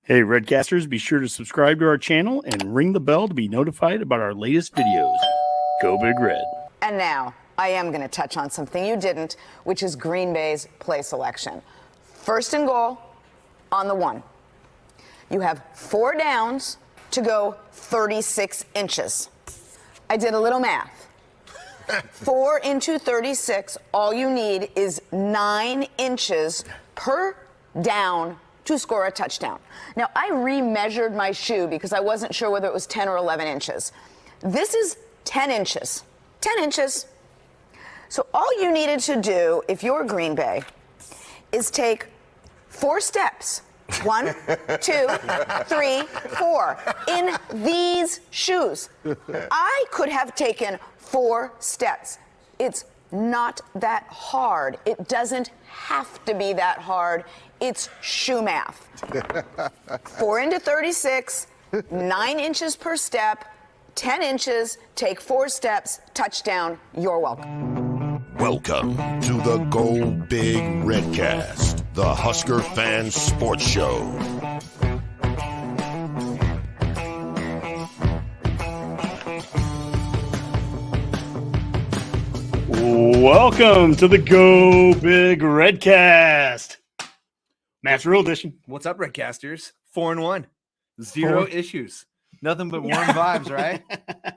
Hey, Redcasters, be sure to subscribe to our channel and ring the bell to be notified about our latest videos. Go Big Red. And now, I am going to touch on something you didn't, which is Green Bay's play selection. First and goal on the 1. You have 4 downs to go 36 inches. I did a little math. 4 into 36, all you need is 9 inches per down to score a touchdown. Now, I remeasured my shoe because I wasn't sure whether it was 10 or 11 inches. This is 10 inches. 10 inches. So all you needed to do, if you're Green Bay, is take 4 steps. 1, 2, 3, 4. In these shoes. I could have taken 4 steps. It's not that hard. It doesn't have to be that hard. It's shoe math. 4 into 36, 9 inches per step, 10 inches, take 4 steps, touchdown, you're welcome. Welcome to the Go Big Redcast, the Husker Fan Sports Show. Welcome to the Go Big Redcast. Matt's Rhule edition. What's up, Redcasters? 4-1. 0 issues. Nothing but warm vibes, right?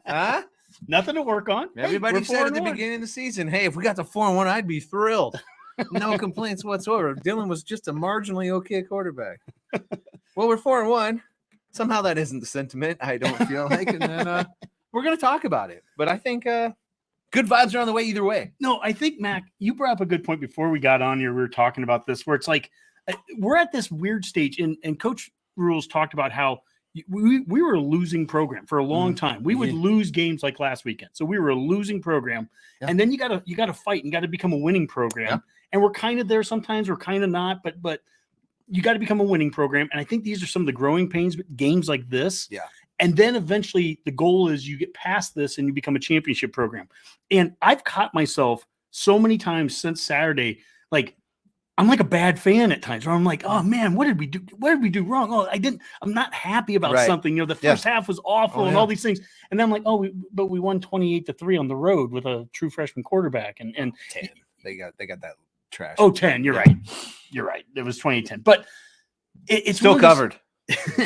Huh? Nothing to work on. Everybody said at the beginning of the season, hey, if we got to 4-1, I'd be thrilled. No complaints whatsoever. Dylan was just a marginally okay quarterback. Well, we're 4-1. Somehow that isn't the sentiment, I don't feel like. And then we're going to talk about it. But I think good vibes are on the way either way. No, I think, Mac, you brought up a good point before we got on here. We were talking about this, where it's like we're at this weird stage, and Coach Rhule's talked about how we were a losing program for a long time. We would lose games like last weekend. So we were a losing program. Yeah. And then you gotta fight and gotta become a winning program. Yeah. And we're kind of there sometimes, we're kind of not, but you got to become a winning program. And I think these are some of the growing pains, games like this. Yeah. And then eventually the goal is you get past this and you become a championship program. And I've caught myself so many times since Saturday, like I'm like a bad fan at times where I'm like, oh man, what did we do? What did we do wrong? Oh, I'm not happy about something. You know, the first half was awful and all these things. And then I'm like, but we won 28-3 on the road with a true freshman quarterback. And 10. They got that trash. Oh, 10. You're right. You're right. It was 20-10. But it's still covered.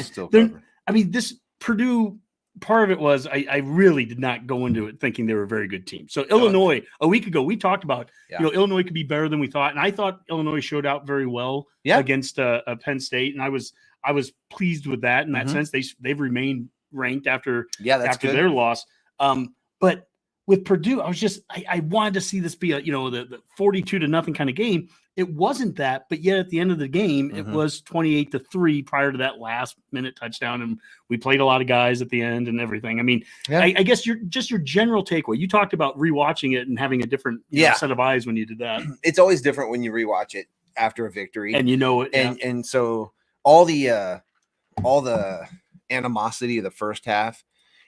Still covered. I mean, this Purdue, part of it was I really did not go into it thinking they were a very good team. So Illinois, a week ago, we talked about, Illinois could be better than we thought. And I thought Illinois showed out very well against Penn State. And I was pleased with that in that sense. They've remained ranked after their loss. But with Purdue, I wanted to see this be the 42-0 kind of game. It wasn't that, but yet at the end of the game, it was 28-3 prior to that last minute touchdown. And we played a lot of guys at the end and everything. I mean, I guess your general takeaway, you talked about rewatching it and having a different set of eyes when you did that. It's always different when you rewatch it after a victory. And you know it. And so all the animosity of the first half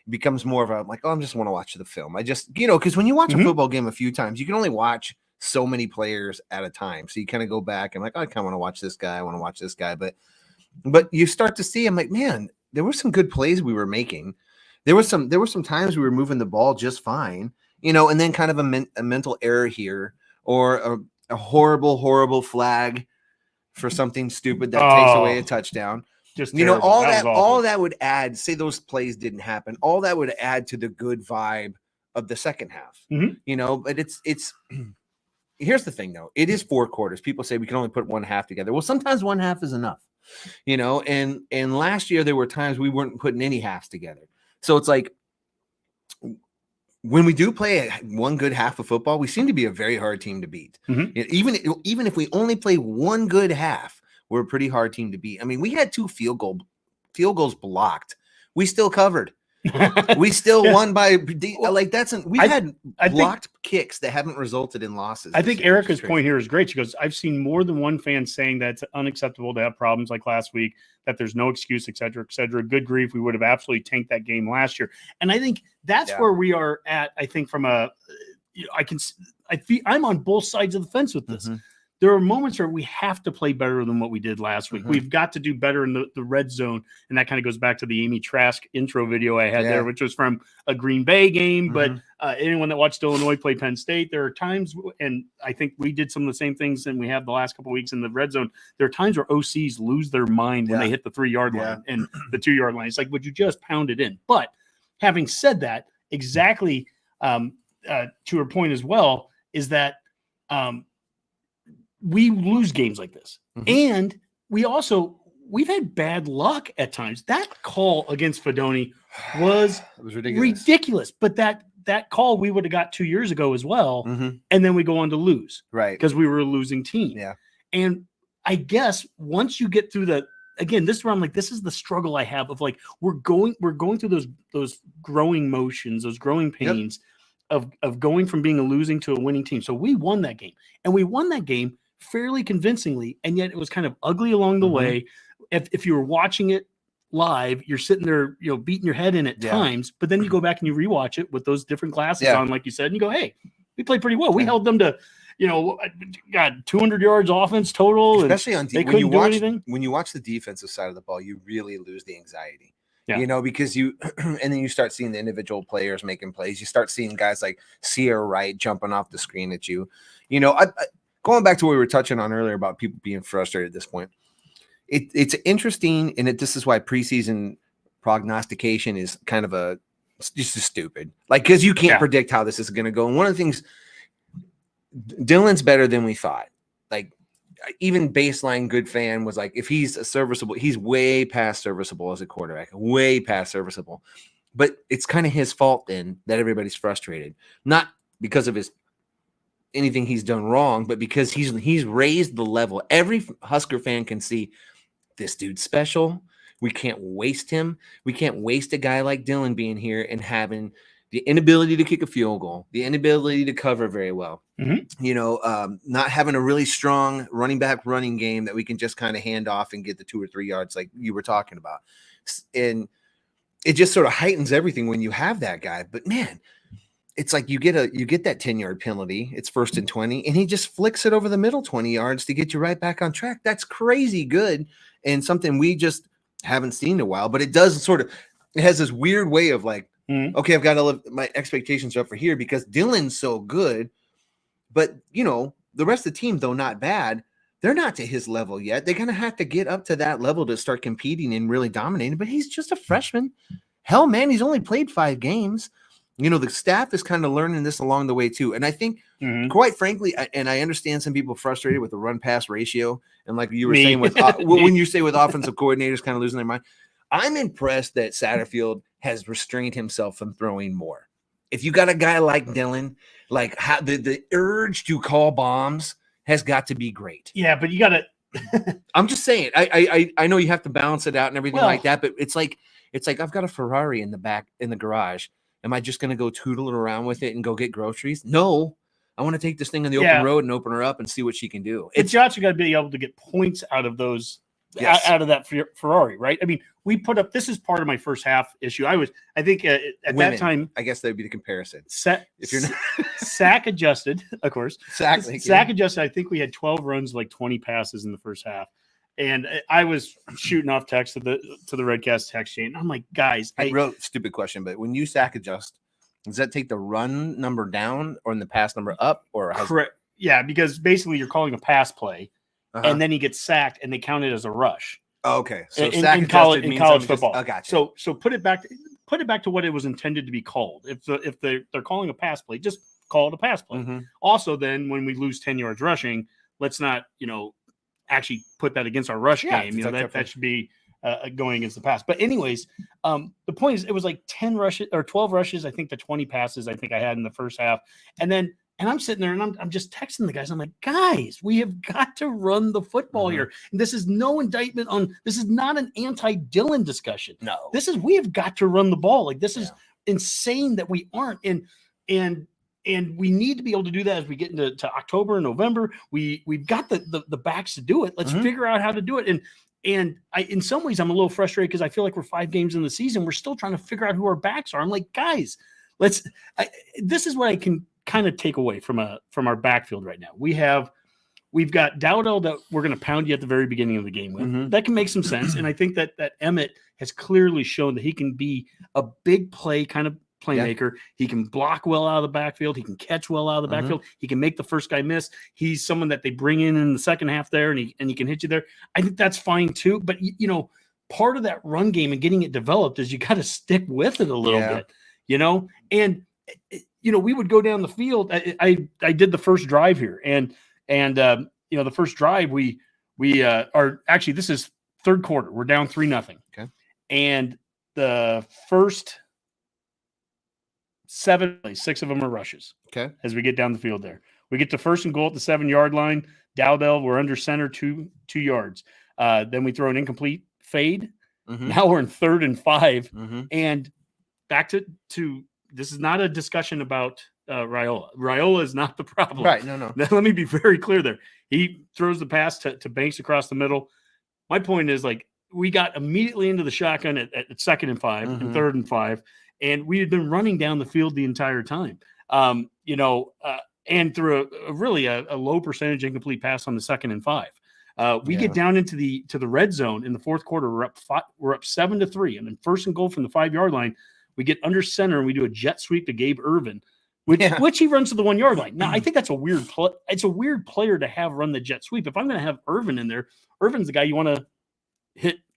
becomes more of a like, I just want to watch the film. I just, because when you watch a football game a few times, you can only watch so many players at a time. So you kind of go back and like, I kind of want to watch this guy. I want to watch this guy. But you start to see, I'm like, man, there were some good plays we were making. There were some times we were moving the ball just fine, and then kind of a mental error here or a horrible flag for something stupid that takes away a touchdown. Just all that would add, say those plays didn't happen. All that would add to the good vibe of the second half, but it's here's the thing though. It is 4 quarters. People say we can only put one half together. Well, sometimes one half is enough, and last year there were times we weren't putting any halves together. So it's like when we do play one good half of football, we seem to be a very hard team to beat. Even if we only play one good half, we're a pretty hard team to beat. I mean, we had 2 field goals blocked. We still covered. We still won by like had blocked kicks that haven't resulted in losses. I think Erica's point here is great. She goes, I've seen more than one fan saying that it's unacceptable to have problems like last week, that there's no excuse, et cetera, et cetera. Good grief. We would have absolutely tanked that game last year. And I think that's where we are at. I think from I'm on both sides of the fence with this. there are moments where we have to play better than what we did last week. We've got to do better in the red zone. And that kind of goes back to the Amy Trask intro video I had there, which was from a Green Bay game. But anyone that watched Illinois play Penn State, there are times, and I think we did some of the same things and we have the last couple of weeks in the red zone. There are times where OCs lose their mind when they hit the 3-yard line and the 2-yard line. It's like, would you just pound it in? But having said that, exactly to her point as well, is that we lose games like this. And we've had bad luck at times. That call against Fedoni was ridiculous. But that call we would have got 2 years ago as well. And then we go on to lose. Right. Because we were a losing team. Yeah. And I guess once you get through again, this is where I'm like, this is the struggle I have of like, we're going through those growing motions, those growing pains of going from being a losing to a winning team. So we won that game, and we won that game fairly convincingly. And yet it was kind of ugly along the way. If you were watching it live, you're sitting there, beating your head in at times, but then you go back and you rewatch it with those different glasses on, like you said, and you go, hey, we played pretty well. We held them to, got 200 yards offense total. Especially on defense. When you watch the defensive side of the ball, you really lose the anxiety. Because and then you start seeing the individual players making plays. You start seeing guys like Sierra Wright jumping off the screen at you. Going back to what we were touching on earlier about people being frustrated at this point, it's interesting, and this is why preseason prognostication is kind of just stupid. Like, because you can't predict how this is going to go. And one of the things, Dylan's better than we thought. Like, even baseline good fan was like, if he's serviceable, he's way past serviceable as a quarterback, way past serviceable. But it's kind of his fault then that everybody's frustrated, not because of anything he's done wrong, but because he's raised the level. Every Husker fan can see this dude's special. We can't waste him. We can't waste a guy like Dylan being here and having the inability to kick a field goal, the inability to cover very well. Not having a really strong running game that we can just kind of hand off and get the 2 or 3 yards like you were talking about. And it just sort of heightens everything when you have that guy. But man, it's like you get that 10-yard penalty. It's 1st and 20, and he just flicks it over the middle 20 yards to get you right back on track. That's crazy good, and something we just haven't seen in a while. But it does it has this weird way of like, okay, I've got to live, my expectations are up for here because Dylan's so good. But the rest of the team, though not bad, they're not to his level yet. They're gonna have to get up to that level to start competing and really dominating. But he's just a freshman. Hell, man, he's only played 5 games. The staff is kind of learning this along the way too. And I think, quite frankly, and I understand some people frustrated with the run-pass ratio. And like you were saying with when you say with offensive coordinators kind of losing their mind, I'm impressed that Satterfield has restrained himself from throwing more. If you got a guy like Dylan, like how the urge to call bombs has got to be great. Yeah, but you got to. I'm just saying. I know you have to balance it out and everything like that, but it's like I've got a Ferrari in the garage. Am I just going to go tootling around with it and go get groceries? No, I want to take this thing on the open road and open her up and see what she can do. It's also got to be able to get points out of those, out of that Ferrari, right? I mean, we put up. This is part of my first half issue. I think at that time, I guess that would be the comparison. If you're not sack adjusted, of course, sack adjusted. I think we had 12 runs, like 20 passes in the first half. And I was shooting off text to the Redcast text chain. I'm like, guys, real stupid question, but when you sack adjust, does that take the run number down or the pass number up? Or correct? Yeah, because basically you're calling a pass play, and then he gets sacked, and they count it as a rush. Oh, okay, so in college football. I got you. So put it back to what it was intended to be called. If they're calling a pass play, just call it a pass play. Also, then when we lose 10 yards rushing, let's not actually put that against our rush game. That should be going against the pass. But anyways, the point is it was like 10 rushes or 12 rushes. I think the 20 passes I think I had in the first half. And I'm sitting there and I'm just texting the guys. I'm like, guys, we have got to run the football here. And this is no indictment this is not an anti-Dylan discussion. No, we have got to run the ball. Like this is insane that we aren't. And we need to be able to do that as we get into October and November. We've got the backs to do it. Let's figure out how to do it. And I, in some ways, I'm a little frustrated because I feel like we're 5 games in the season. We're still trying to figure out who our backs are. I'm like, guys, this is what I can kind of take away from our backfield right now. We have we've got Dowdell that we're going to pound you at the very beginning of the game with. That can make some sense. And I think that Emmett has clearly shown that he can be a big play kind of playmaker. He can block well out of the backfield. He can catch well out of the backfield. He can make the first guy miss. He's someone that they bring in the second half there, and he can hit you there. I think that's fine too. But, part of that run game and getting it developed is you got to stick with it a little bit, and we would go down the field. I did the first drive here, and the first drive we are actually, this is third quarter. We're down 3-0. Okay. And the first 7 plays, 6 of them are rushes. Okay. As we get down the field there, we get to first and goal at the 7-yard line. Dowdell, we're under center 2 yards. Then we throw an incomplete fade. Now we're in 3rd and 5. And back to this is not a discussion about Rhule. Rhule is not the problem. Right. No. Let me be very clear there. He throws the pass to Banks across the middle. My point is, we got immediately into the shotgun at 2nd and 5 and 3rd and 5, and we had been running down the field the entire time. And through a really low percentage incomplete pass on the 2nd and 5. We get down into the red zone in the fourth quarter. We're up 7-3, and then first and goal from the 5-yard line. We get under center and we do a jet sweep to Gabe Irvin, which he runs to the 1-yard line. Now I think that's a weird it's a weird player to have run the jet sweep. If I'm going to have Irvin in there, Irvin's the guy you want to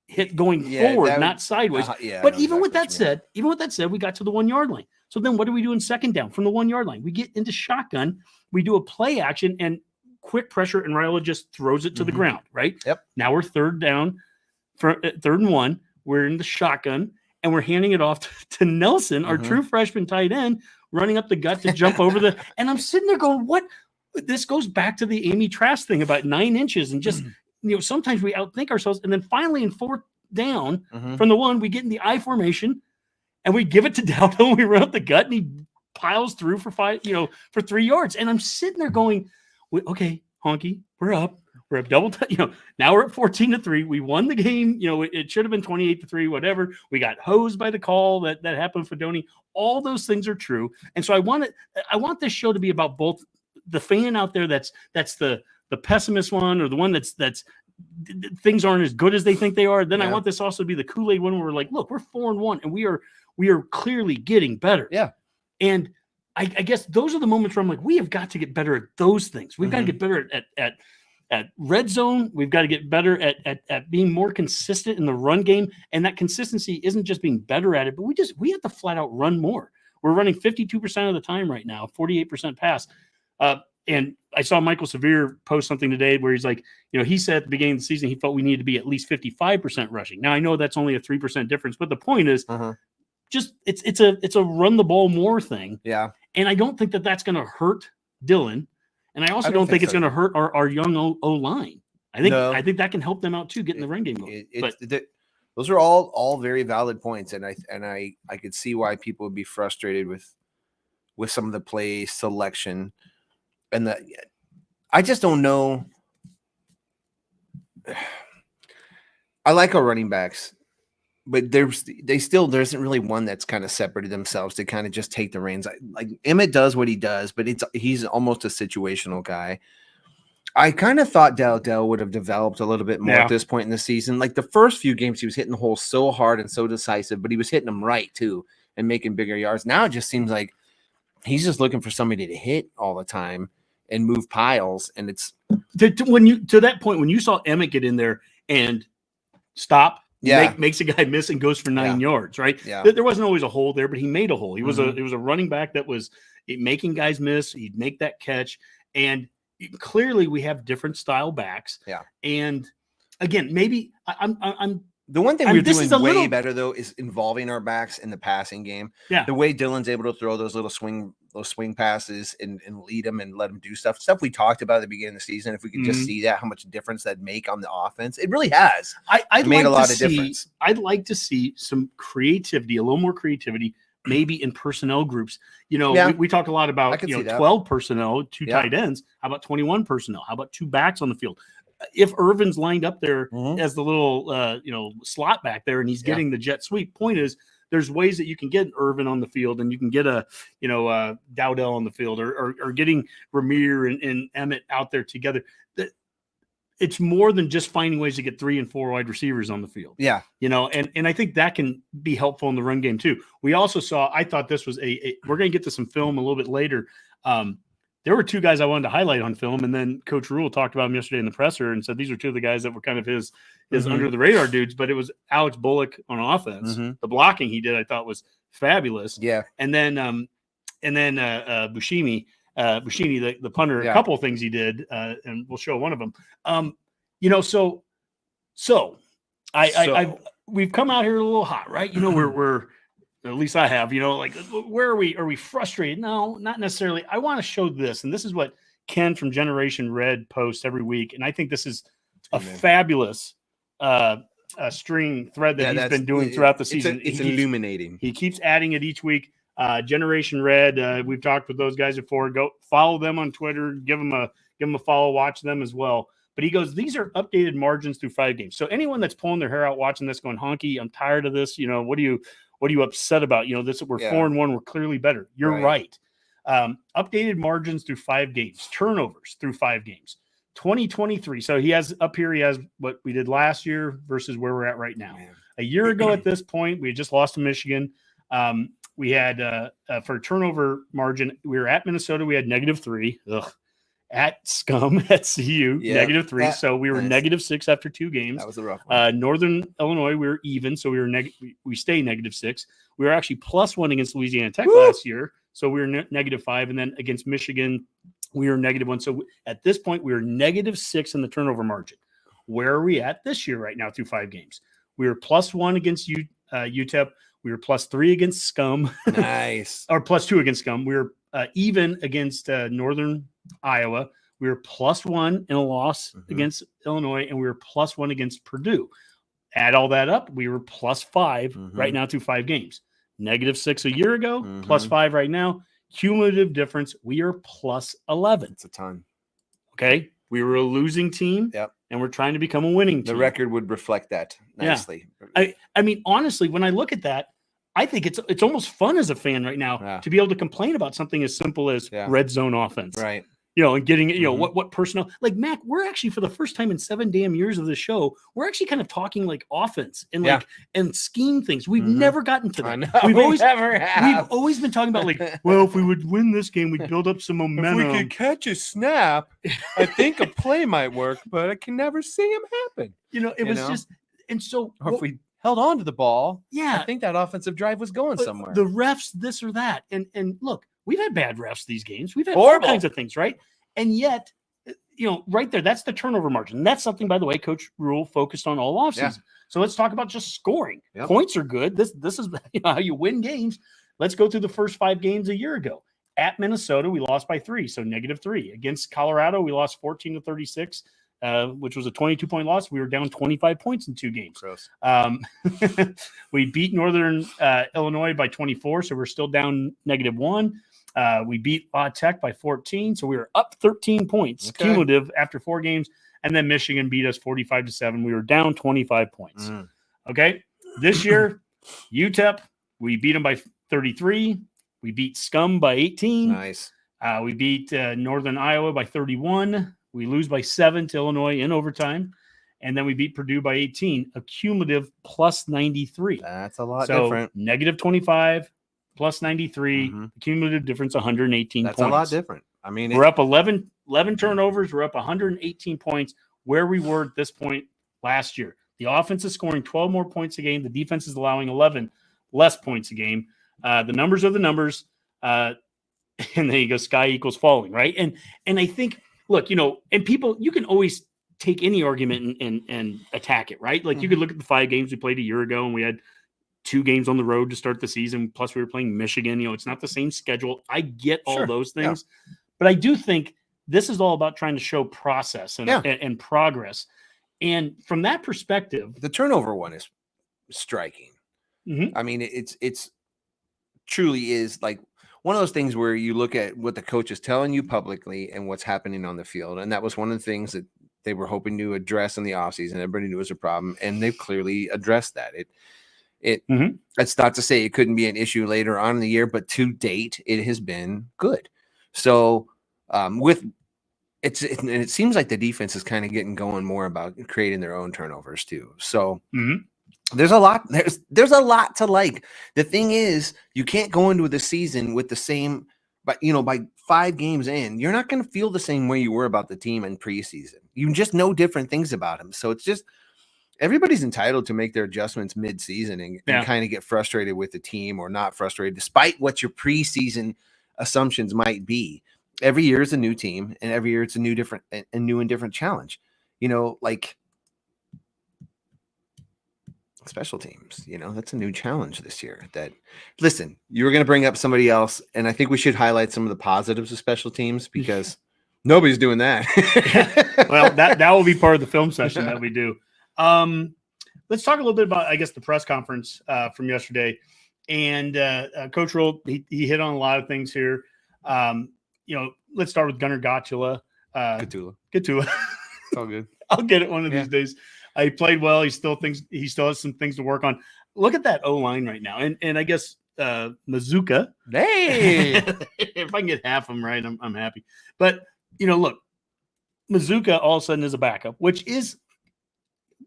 hit going forward, not sideways. But even with that said, we got to the 1-yard line. So then what do we do in second down from the 1-yard line? We get into shotgun. We do a play action and quick pressure, and Rhule just throws it to the ground, right? Yep. Now we're 3rd down, 3rd and 1. We're in the shotgun, and we're handing it off to Nelson, our true freshman tight end, running up the gut to jump over the – and I'm sitting there going, what? This goes back to the Amy Trask thing about 9 inches and just sometimes we outthink ourselves. And then finally in 4th down from the 1, we get in the I formation, and we give it to Dowdell, and we run up the gut, and he piles through for 3 yards. And I'm sitting there going – okay, honky, we're up double now we're at 14-3. We won the game. It should have been 28-3, whatever. We got hosed by the call that happened for Donnie. All those things are true. And so I want this show to be about both the fan out there that's the pessimist one, or the one that's things aren't as good as they think they are. Then I want this also to be the Kool-Aid one where we're like, look, we're 4-1 and we are clearly getting better. Yeah. And I guess those are the moments where I'm like, we have got to get better at those things. We've got to get better at red zone. We've got to get better at being more consistent in the run game. And that consistency isn't just being better at it, but we have to flat out run more. We're running 52% of the time right now, 48% pass. And I saw Michael Severe post something today where he's like, he said at the beginning of the season, he felt we needed to be at least 55% rushing. Now I know that's only a 3% difference, but the point is just, it's a run the ball more thing. Yeah. And I don't think that that's going to hurt Dylan. And I also don't think it's going to hurt our young O-line. I think that can help them out too, getting the run game going. Those are all very valid points. And I could see why people would be frustrated with some of the play selection. And I just don't know. I like our running backs, but there isn't really one that's kind of separated themselves to kind of just take the reins. Like Emmett does what he does, but he's almost a situational guy. I kind of thought Dowdell would have developed a little bit more at this point in the season. Like the first few games, he was hitting the holes so hard and so decisive, but he was hitting them right too and making bigger yards. Now it just seems like he's just looking for somebody to hit all the time and move piles. And it's to that point, when you saw Emmett get in there and stop, makes a guy miss and goes for 9 yards, right? Yeah. There wasn't always a hole there, but he made a hole. It was a running back that was making guys miss. He'd make that catch. And clearly we have different style backs. Yeah. And again, maybe I'm the one thing we're doing way better though is involving our backs in the passing game. Yeah. The way Dylan's able to throw those little swing passes and lead them and let them do stuff we talked about at the beginning of the season. If we could just see that, how much difference that'd make on the offense, it really has. I'd made like a lot to of see, difference. I'd like to see some creativity, a little more creativity, maybe in personnel groups. We talk a lot about 12 personnel, 2 tight ends. How about 21 personnel? How about 2 backs on the field? If Irvin's lined up there as the little slot back there and he's getting the jet sweep, point is there's ways that you can get Irvin on the field, and you can get a Dowdell on the field, or getting Ramir and Emmett out there together. That it's more than just finding ways to get 3 and 4 wide receivers on the field. Yeah. And I think that can be helpful in the run game too. We also saw, I thought this was we're going to get to some film a little bit later. There were 2 guys I wanted to highlight on film, and then Coach Rhule talked about them yesterday in the presser and said these are 2 of the guys that were kind of his under the radar dudes. But it was Alex Bullock on offense. Mm-hmm. The blocking he did, I thought, was fabulous. Yeah. And then Bushimi, the punter, a couple of things he did, and we'll show one of them. We've come out here a little hot, right? We're at least I have, where are we? Are we frustrated? No, not necessarily. I want to show this. And this is what Ken from Generation Red posts every week. And I think this is a fabulous string thread that he's been doing throughout the season. It's illuminating. He keeps adding it each week. Generation Red, we've talked with those guys before. Go follow them on Twitter, give them a follow, watch them as well. But he goes, these are updated margins through 5 games. So anyone that's pulling their hair out watching this going, Honky, I'm tired of this. What are you upset about? This we're 4-1, we're clearly better. You're right. Updated margins through 5 games, turnovers through 5 games. 2023. So he has what we did last year versus where we're at right now. Man. A year ago at this point, we had just lost to Michigan. We had for turnover margin, we were at Minnesota, we had -3. Ugh. At Scum at CU, -3. So we were -6 after 2 games. That was a rough one. Northern Illinois, we were even. So we stay -6. We were actually +1 against Louisiana Tech last year. So we were -5. And then against Michigan, we were -1. So at this point, we were -6 in the turnover margin. Where are we at this year right now through 5 games? We were +1 against UTEP. We were +3 against Scum. Nice. Or +2 against Scum. We were even against Northern Iowa. We were +1 in a loss against Illinois, and we were +1 against Purdue. Add all that up, we were +5 right now through 5 games. -6 a year ago, +5 right now. Cumulative difference, we are +11. It's a ton. Okay, we were a losing team, and we're trying to become a winning team. The record would reflect that nicely. Yeah. I mean, honestly, when I look at that, I think it's almost fun as a fan right now to be able to complain about something as simple as red zone offense. Right. And getting, what personnel, like Mac, we're actually for the first time in 7 damn years of the show, we're actually kind of talking like offense and and scheme things. We've never gotten to that. I know. We've always been talking about like, well, if we would win this game, we'd build up some momentum. If we could catch a snap, I think a play might work, but I can never see him happen. It was just, and so if we held on to the ball, I think that offensive drive was going somewhere. The refs, this or that, and look, we've had bad refs these games. We've had all kinds of things, right? And yet, right there, that's the turnover margin. And that's something, by the way, Coach Rhule focused on all offseason. Yeah. So let's talk about just scoring. Yep. Points are good. This is how you win games. Let's go through the first 5 games a year ago. At Minnesota, we lost by 3, so -3. Against Colorado, we lost 14-36. Which was a 22-point loss. We were down 25 points in 2 games. We beat Northern Illinois by 24, so we're still down -1. We beat Tech by 14, so we were up 13 points cumulative after 4 games. And then Michigan beat us 45-7. We were down 25 points. Okay, this year, UTEP, we beat them by 33. We beat Scum by 18. Nice. We beat Northern Iowa by 31. We lose by 7 to Illinois in overtime, and then we beat Purdue by 18, a cumulative +93. That's a lot different. -25, +93, cumulative difference 118 points. That's a lot different. I mean, we're up 11 turnovers. We're up 118 points where we were at this point last year. The offense is scoring 12 more points a game. The defense is allowing 11 less points a game. The numbers are the numbers. And there you go, sky equals falling, right? And I think, look, and people, you can always take any argument and attack it, right? Like you could look at the 5 games we played a year ago, and we had 2 games on the road to start the season. Plus we were playing Michigan. It's not the same schedule. I get all those things, but I do think this is all about trying to show process and progress. And from that perspective, the turnover one is striking. I mean, it's truly is like one of those things where you look at what the coach is telling you publicly and what's happening on the field. And that was one of the things that they were hoping to address in the offseason. Everybody knew it was a problem, and they've clearly addressed that. That's not to say it couldn't be an issue later on in the year, but to date, it has been good. So it seems like the defense is kind of getting going more about creating their own turnovers too. So there's a lot to like. The thing is, you can't go into the season with the same, but by 5 games in, you're not going to feel the same way you were about the team in preseason. You just know different things about them. So it's just, everybody's entitled to make their adjustments mid-season and kind of get frustrated with the team or not frustrated, despite what your preseason assumptions might be. Every year is a new team, and every year it's a new and different challenge. Like special teams, that's a new challenge this year. Listen, you were going to bring up somebody else, and I think we should highlight some of the positives of special teams because nobody's doing that. Well, that will be part of the film session that we do. Let's talk a little bit about, I guess, the press conference from yesterday. And Coach Rhule, he hit on a lot of things here. Let's start with Gunnar Gottula. Gatula. It's all good. I'll get it one of these days. He played well. He still has some things to work on. Look at that O-line right now. And I guess Mazuka. Hey, if I can get half of them right, I'm happy. But, look, Mazuka all of a sudden is a backup, which is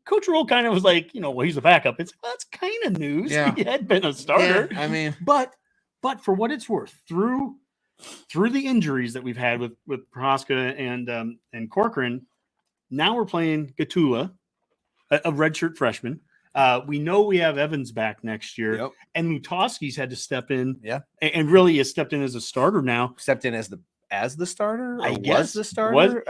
Coach Rhule kind of was like, he's a backup. It's that's kind of news. Yeah. He had been a starter. Yeah, I mean, but for what it's worth, through the injuries that we've had with Prohaska and Corcoran, now we're playing Gatula, a redshirt freshman. We know we have Evans back next year, and Lutoski's had to step in. Yeah, and really has stepped in as a starter now. Stepped in as the starter. I guess was the starter.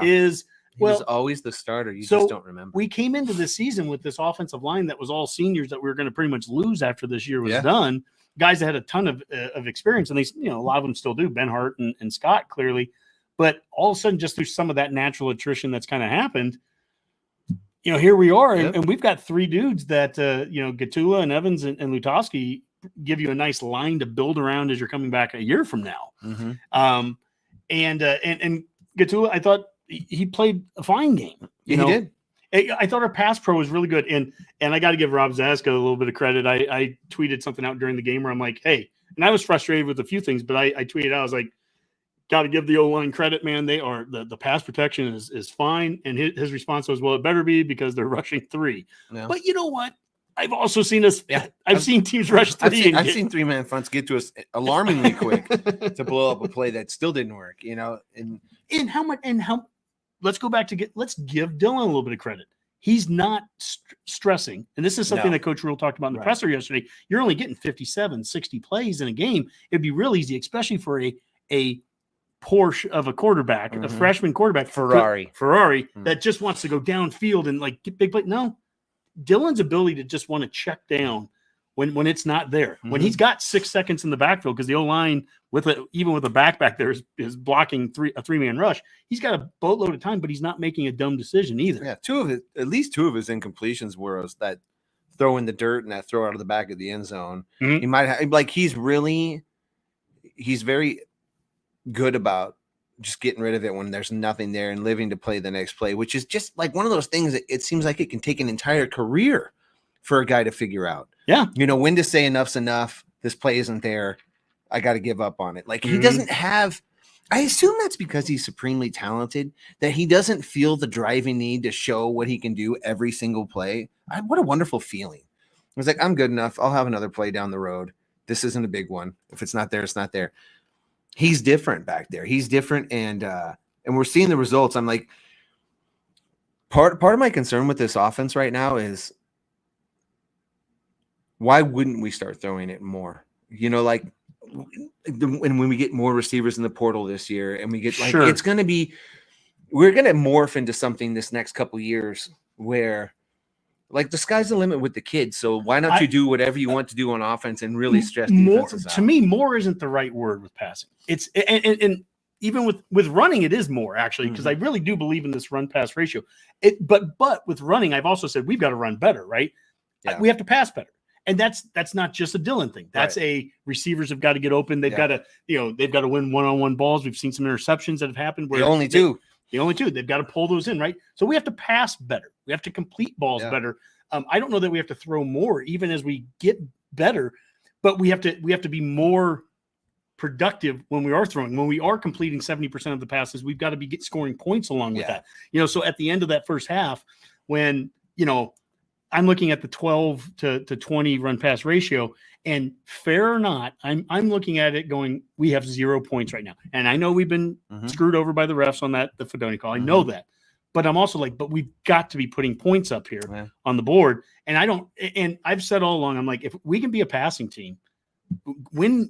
Is. He was always the starter. You just don't remember. We came into the season with this offensive line that was all seniors that we were going to pretty much lose after this year was done. Guys that had a ton of experience, and they, a lot of them still do. Ben Hart and Scott clearly, but all of a sudden, just through some of that natural attrition that's kind of happened, here we are, and we've got 3 dudes that Gatula and Evans and Lutoski give you a nice line to build around as you're coming back a year from now. And Gatula, I thought. He played a fine game. He did. I thought our pass pro was really good. And I got to give Rob Zaska a little bit of credit. I tweeted something out during the game where I'm like, hey, and I was frustrated with a few things, but I tweeted out, I was like, got to give the O-line credit, man. They are the pass protection is fine. And his response was, well, it better be because they're rushing 3. Yeah. But you know what? I've also seen us. Yeah, I've seen teams rush 3. I've seen 3-man fronts get to us alarmingly quick to blow up a play that still didn't work. And how much? And how? Let's go back to let's give Dylan a little bit of credit. He's not stressing. And this is something that Coach Rhule talked about in the presser yesterday. You're only getting 57, 60 plays in a game. It'd be real easy, especially for a Porsche of a quarterback, a freshman quarterback, Ferrari that just wants to go downfield and get big play. No, Dylan's ability to just want to check down when it's not there. When he's got 6 seconds in the backfield, because the O-line, even with a back there, is blocking a 3-man rush. He's got a boatload of time, but he's not making a dumb decision either. Yeah, at least 2 of his incompletions were that throw in the dirt and that throw out of the back of the end zone. He might have, he's very good about just getting rid of it when there's nothing there and living to play the next play, which is just one of those things that it seems like it can take an entire career for a guy to figure out. Yeah. When to say enough's enough. This play isn't there. I got to give up on it. He doesn't have, I assume that's because he's supremely talented, that he doesn't feel the driving need to show what he can do every single play. What a wonderful feeling. It was I'm good enough. I'll have another play down the road. This isn't a big one. If it's not there, it's not there. He's different back there. He's different. And we're seeing the results. I'm part of my concern with this offense right now is, why wouldn't we start throwing it more? When we get more receivers in the portal this year, and we get it's going to be, we're going to morph into something this next couple years where the sky's the limit with the kids. So why not you do whatever you want to do on offense and really stress defenses out? To me, more isn't the right word with passing. It's and even with running, it is more actually, because I really do believe in this run pass ratio. But with running, I've also said we've got to run better, right? Yeah. We have to pass better. And that's not just a Dylan thing. That's a receivers have got to get open. They've got to, they've got to win one-on-one balls. We've seen some interceptions that have happened where the only two. They've got to pull those in, right? So we have to pass better. We have to complete balls better. I don't know that we have to throw more, even as we get better, but we have to be more productive when we are throwing. When we are completing 70% of the passes, we've got to be scoring points along with that. So at the end of that first half, when I'm looking at the 12 to 20 run pass ratio, and fair or not, I'm looking at it going, we have 0 points right now. And I know we've been screwed over by the refs on the Fedoni call. I know that. But I'm also like, but we've got to be putting points up here on the board. And I've said all along, I'm like, if we can be a passing team,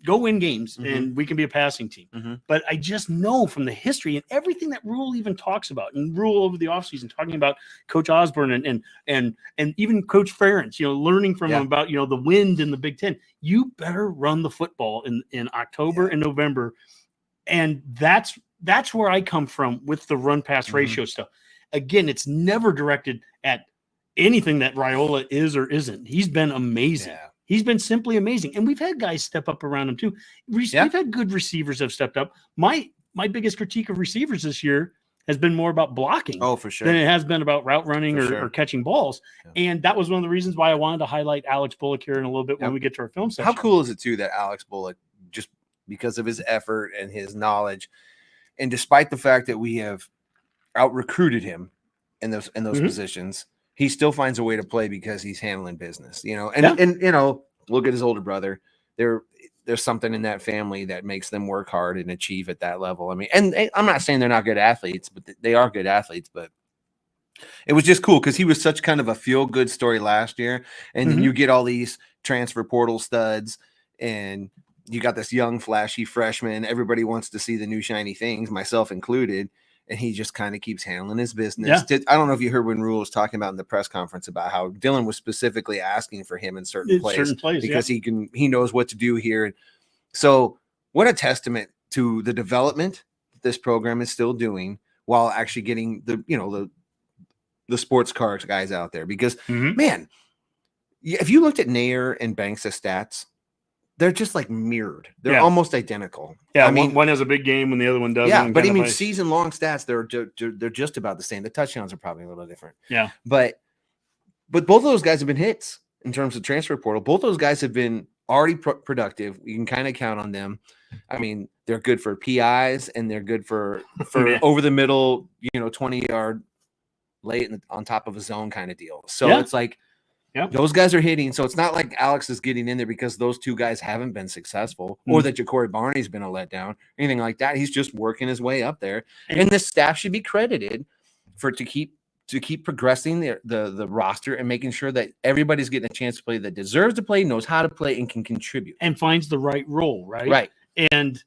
go win games, and we can be a passing team. But I just know from the history and everything that Rhule even talks about, and Rhule over the offseason talking about Coach Osborne and even Coach Ferentz, learning from him about the wind in the Big Ten. You better run the football in October and November, and that's where I come from with the run pass ratio stuff. Again, it's never directed at anything that Raiola is or isn't. He's been amazing. Yeah. He's been simply amazing. And we've had guys step up around him too. We've had good receivers have stepped up. My biggest critique of receivers this year has been more about blocking for sure than it has been about route running or catching balls. Yeah. And that was one of the reasons why I wanted to highlight Alex Bullock here in a little bit when we get to our film session. How cool is it too that Alex Bullock, just because of his effort and his knowledge, and despite the fact that we have out-recruited him in those positions, he still finds a way to play because he's handling business, and look at his older brother. There's something in that family that makes them work hard and achieve at that level. I mean, and I'm not saying they're not good athletes, but they are good athletes. But it was just cool because he was such kind of a feel-good story last year. And then you get all these transfer portal studs, and you got this young, flashy freshman. Everybody wants to see the new shiny things, myself included. And he just kind of keeps handling his business. Yeah. I don't know if you heard when Rhule was talking about in the press conference about how Dylan was specifically asking for him in certain plays because he knows what to do here. So what a testament to the development this program is still doing while actually getting the sports cars guys out there. Because man, if you looked at Nair and Banks' stats, they're just like mirrored. They're almost identical. Yeah, I mean, one has a big game when the other one doesn't. Yeah, but I mean, season-long stats, they're just about the same. The touchdowns are probably a little different. Yeah, but both of those guys have been hits in terms of transfer portal. Both those guys have been already productive. You can kind of count on them. I mean, they're good for PIs and they're good for over the middle, 20-yard late on top of a zone kind of deal. So it's like. Yep. Those guys are hitting, so it's not like Alex is getting in there because those two guys haven't been successful or that Ja'Cory Barney's been a letdown, anything like that. He's just working his way up there, and the staff should be credited to keep progressing the roster and making sure that everybody's getting a chance to play that deserves to play, knows how to play, and can contribute and finds the right role, right? And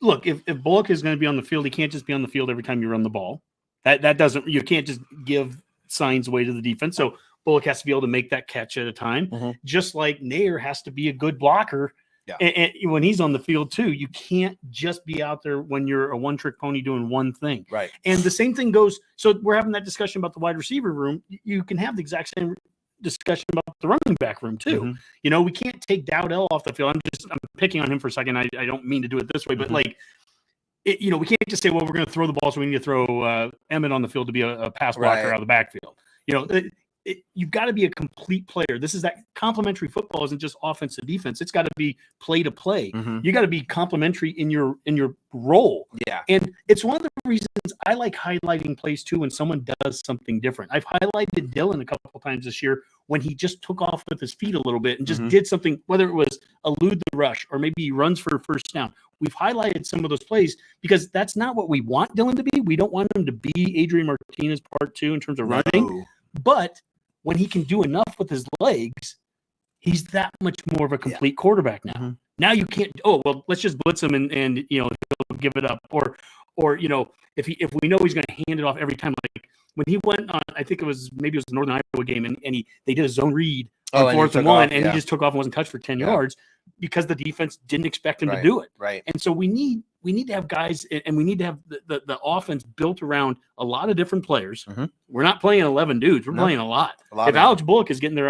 look, if Bullock is going to be on the field, he can't just be on the field every time you run the ball. That doesn't. You can't just give signs away to the defense. So Bullock has to be able to make that catch at a time, just like Nair has to be a good blocker. Yeah. And when he's on the field too, you can't just be out there when you're a one-trick pony doing one thing. Right. And the same thing goes. So we're having that discussion about the wide receiver room. You can have the exact same discussion about the running back room too. We can't take Dowdell off the field. I'm picking on him for a second. I don't mean to do it this way, but we can't just say, well, we're going to throw the ball, so we need to throw Emmett on the field to be a pass blocker out of the backfield. You've got to be a complete player. This is that complementary football isn't just offense to defense. It's got to be play to play. You got to be complementary in your role. Yeah. And it's one of the reasons I like highlighting plays too when someone does something different. I've highlighted Dylan a couple of times this year when he just took off with his feet a little bit and just did something, whether it was elude the rush or maybe he runs for a first down. We've highlighted some of those plays because that's not what we want Dylan to be. We don't want him to be Adrian Martinez part 2 in terms of running. But when he can do enough with his legs, he's that much more of a complete quarterback now. Now you can't. Oh well, let's just blitz him and he'll give it up. Or if we know he's going to hand it off every time. Like when he went on, I think it was the Northern Iowa game, and they did a zone read on 4th and 1, and he just took off and wasn't touched for 10 yards because the defense didn't expect him to do it. Right. And so we need to have guys, and we need to have the offense built around a lot of different players. We're not playing 11 dudes. We're playing a lot. If Alex Bullock is getting there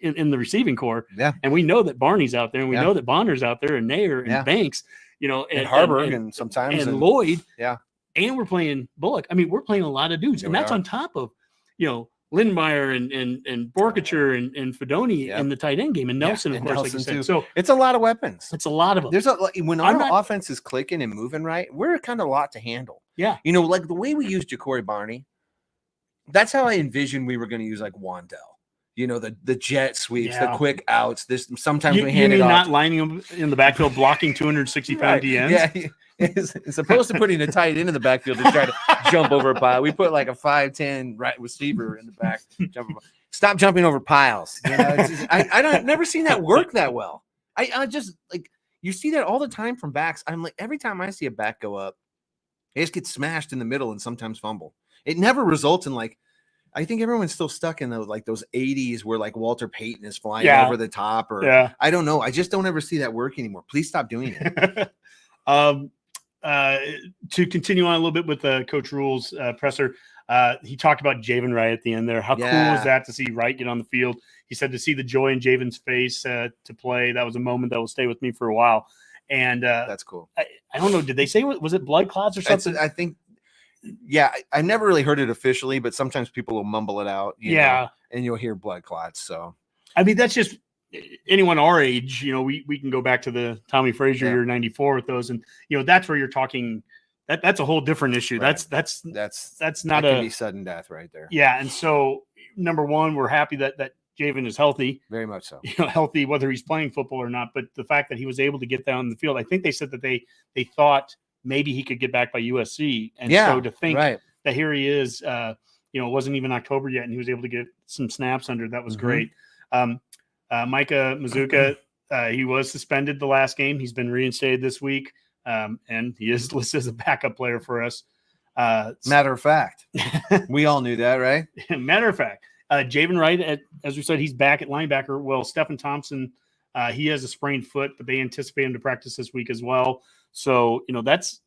in the receiving core, and we know that Barney's out there, and we know that Bonner's out there, and Nair and Banks, and Harburg and sometimes Lloyd, and we're playing Bullock. I mean, we're playing a lot of dudes, and that's on top of Lindmeyer and Borkacher and Fedoni in the tight end game, and Nelson, of course, like you said. Too. So it's a lot of weapons. It's a lot of them. There's when our offense is clicking and moving right, we're kind of a lot to handle. Yeah. Like the way we used Ja'Cory Barney, that's how I envisioned we were going to use like Wandell. The jet sweeps, the quick outs. Sometimes we hand it off. Not lining them in the backfield, blocking 260-pound DNs. Yeah, it's opposed to putting a tight end in the backfield to try to jump over a pile. We put like a 5'10" right receiver in the back. Stop jumping over piles. I've never seen that work that well. I just like you see that all the time from backs. I'm like every time I see a back go up, they just get smashed in the middle and sometimes fumble. It never results in like. I think everyone's still stuck in those 80s where like Walter Payton is flying over the top I don't know. I just don't ever see that work anymore. Please stop doing it. To continue on a little bit with Coach Rhule's presser, he talked about Javen Wright at the end there. How cool was that to see Wright get on the field? He said to see the joy in Javen's face to play, that was a moment that will stay with me for a while. And that's cool. I don't know. Did they say, was it blood clots or something? I think. Yeah, I never really heard it officially, but sometimes people will mumble it out. You know, and you'll hear blood clots. So, I mean, that's just anyone our age. We can go back to the Tommy Frazier year '94 with those, and that's where you're talking. That's a whole different issue. Right. That's not that can be sudden death right there. Yeah, and so number one, we're happy that Javen is healthy. Very much so. Healthy whether he's playing football or not. But the fact that he was able to get down the field, I think they said that they thought maybe he could get back by USC. And so to think that here he is, it wasn't even October yet, and he was able to get some snaps under, that was great. Micah Mazuka, he was suspended the last game. He's been reinstated this week, and he is listed as a backup player for us. Matter of fact, we all knew that, right? Matter of fact, Javen Wright, as we said, he's back at linebacker. Well, Stephen Thompson, he has a sprained foot, but they anticipate him to practice this week as well. So, that's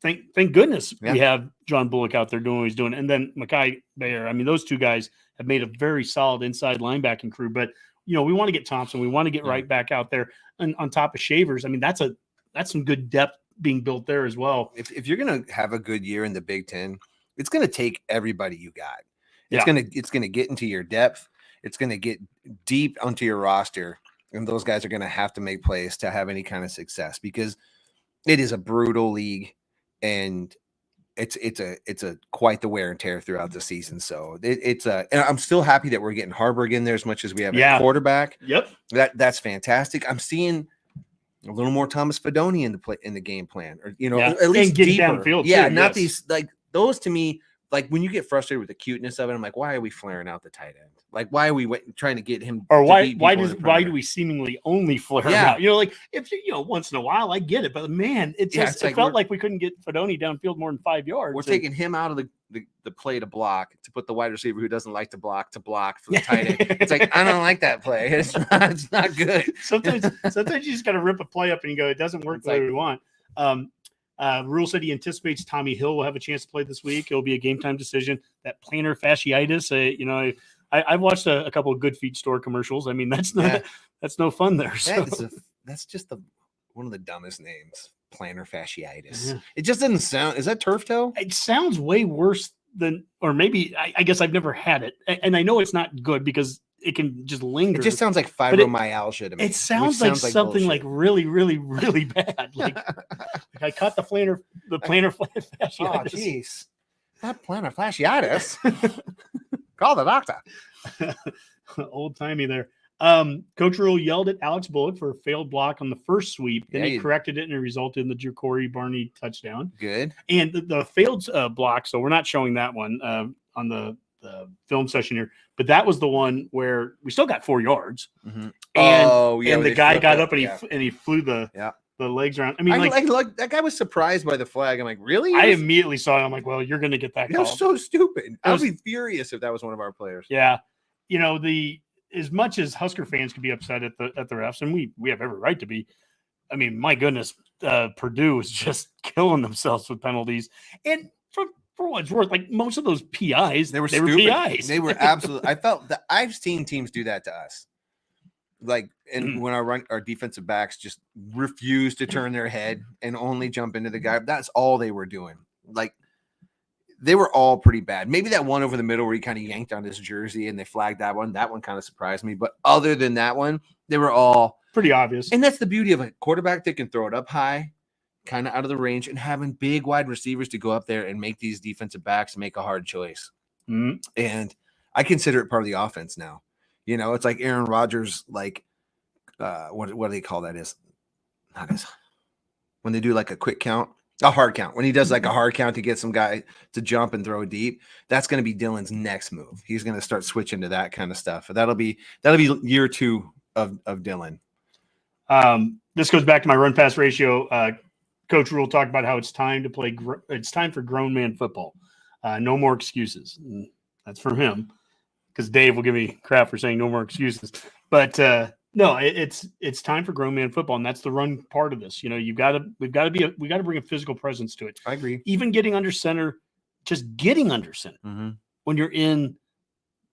thank goodness we have John Bullock out there doing what he's doing. And then Mekhi Bayer. I mean, those two guys have made a very solid inside linebacking crew. But, we want to get Thompson. We want to get Wright back out there. And on top of Shavers, I mean, that's some good depth being built there as well. If you're going to have a good year in the Big Ten, it's going to take everybody you got. It's going to get into your depth. It's going to get deep onto your roster. And those guys are going to have to make plays to have any kind of success, because it is a brutal league, and it's a quite the wear and tear throughout the season. So and I'm still happy that we're getting Harburg in there as much as we have a quarterback. Yep. That's fantastic. I'm seeing a little more Thomas Fedoni in the game plan, or, at least get deeper. Downfield yeah. Too, Not these, like those to me, like when you get frustrated with the cuteness of it, I'm like, why are we flaring out the tight end? Like, why are we trying to get him? Or why do we seemingly only flare out? Like if once in a while, I get it, but man, it felt like we couldn't get Fedoni downfield more than 5 yards. We're taking him out of the play to block, to put the wide receiver who doesn't like to block for the tight end. It's like, I don't like that play. It's not good. Sometimes you just got to rip a play up and you go, it doesn't work the way we want. Rhule said he anticipates Tommy Hill will have a chance to play this week. It'll be a game time decision. That plantar fasciitis, I've watched a couple of Good Feet store commercials. I mean, that's no fun there. So. That's just one of the dumbest names. Plantar fasciitis. Yeah. It just doesn't sound. Is that turf toe? It sounds way worse than, or maybe I guess I've never had it, and I know it's not good because it can just linger. It just sounds like fibromyalgia to me. It sounds like something bullshit. Like really, really, really bad. Like I caught the plantar fasciitis. Oh, jeez, that plantar fasciitis. Call the doctor. Old timey there. Coach Rhule yelled at Alex Bullock for a failed block on the first sweep. Then he corrected it, and it resulted in the Ja'Cory Barney touchdown. Good. And the failed block, so we're not showing that one on the film session here, but that was the one where we still got 4 yards. Mm-hmm. And the guy got up and he flew the legs around. I mean, like that guy was surprised by the flag. I'm like, really? I immediately saw it. I'm like, well, you're going to get that call. That was so stupid. I would be furious if that was one of our players. Yeah. As much as Husker fans could be upset at the refs, and we have every right to be. I mean, my goodness, Purdue is just killing themselves with penalties. And for what it's worth, like most of those PIs, they were PIs. They were absolutely. I felt that I've seen teams do that to us. Like, and when our defensive backs just refuse to turn their head and only jump into the guy, that's all they were doing. Like, they were all pretty bad. Maybe that one over the middle where he kind of yanked on his jersey and they flagged that one. That one kind of surprised me. But other than that one, they were all pretty obvious. And that's the beauty of a quarterback that can throw it up high, kind of out of the range, and having big wide receivers to go up there and make these defensive backs make a hard choice. Mm-hmm. And I consider it part of the offense now. You know, it's like Aaron Rodgers, like what do they call that? When they do like a quick count, a hard count. When he does like a hard count to get some guy to jump and throw deep, that's going to be Dylan's next move. He's going to start switching to that kind of stuff. That'll be year 2 of Dylan. This goes back to my run pass ratio. Coach Rhule talked about how it's time to play. It's time for grown man football. No more excuses. And that's from him, because Dave will give me crap for saying no more excuses. But no, it's time for grown man football, and that's the run part of this. You know, we got to bring a physical presence to it. I agree. Even getting under center, just getting under center when you're in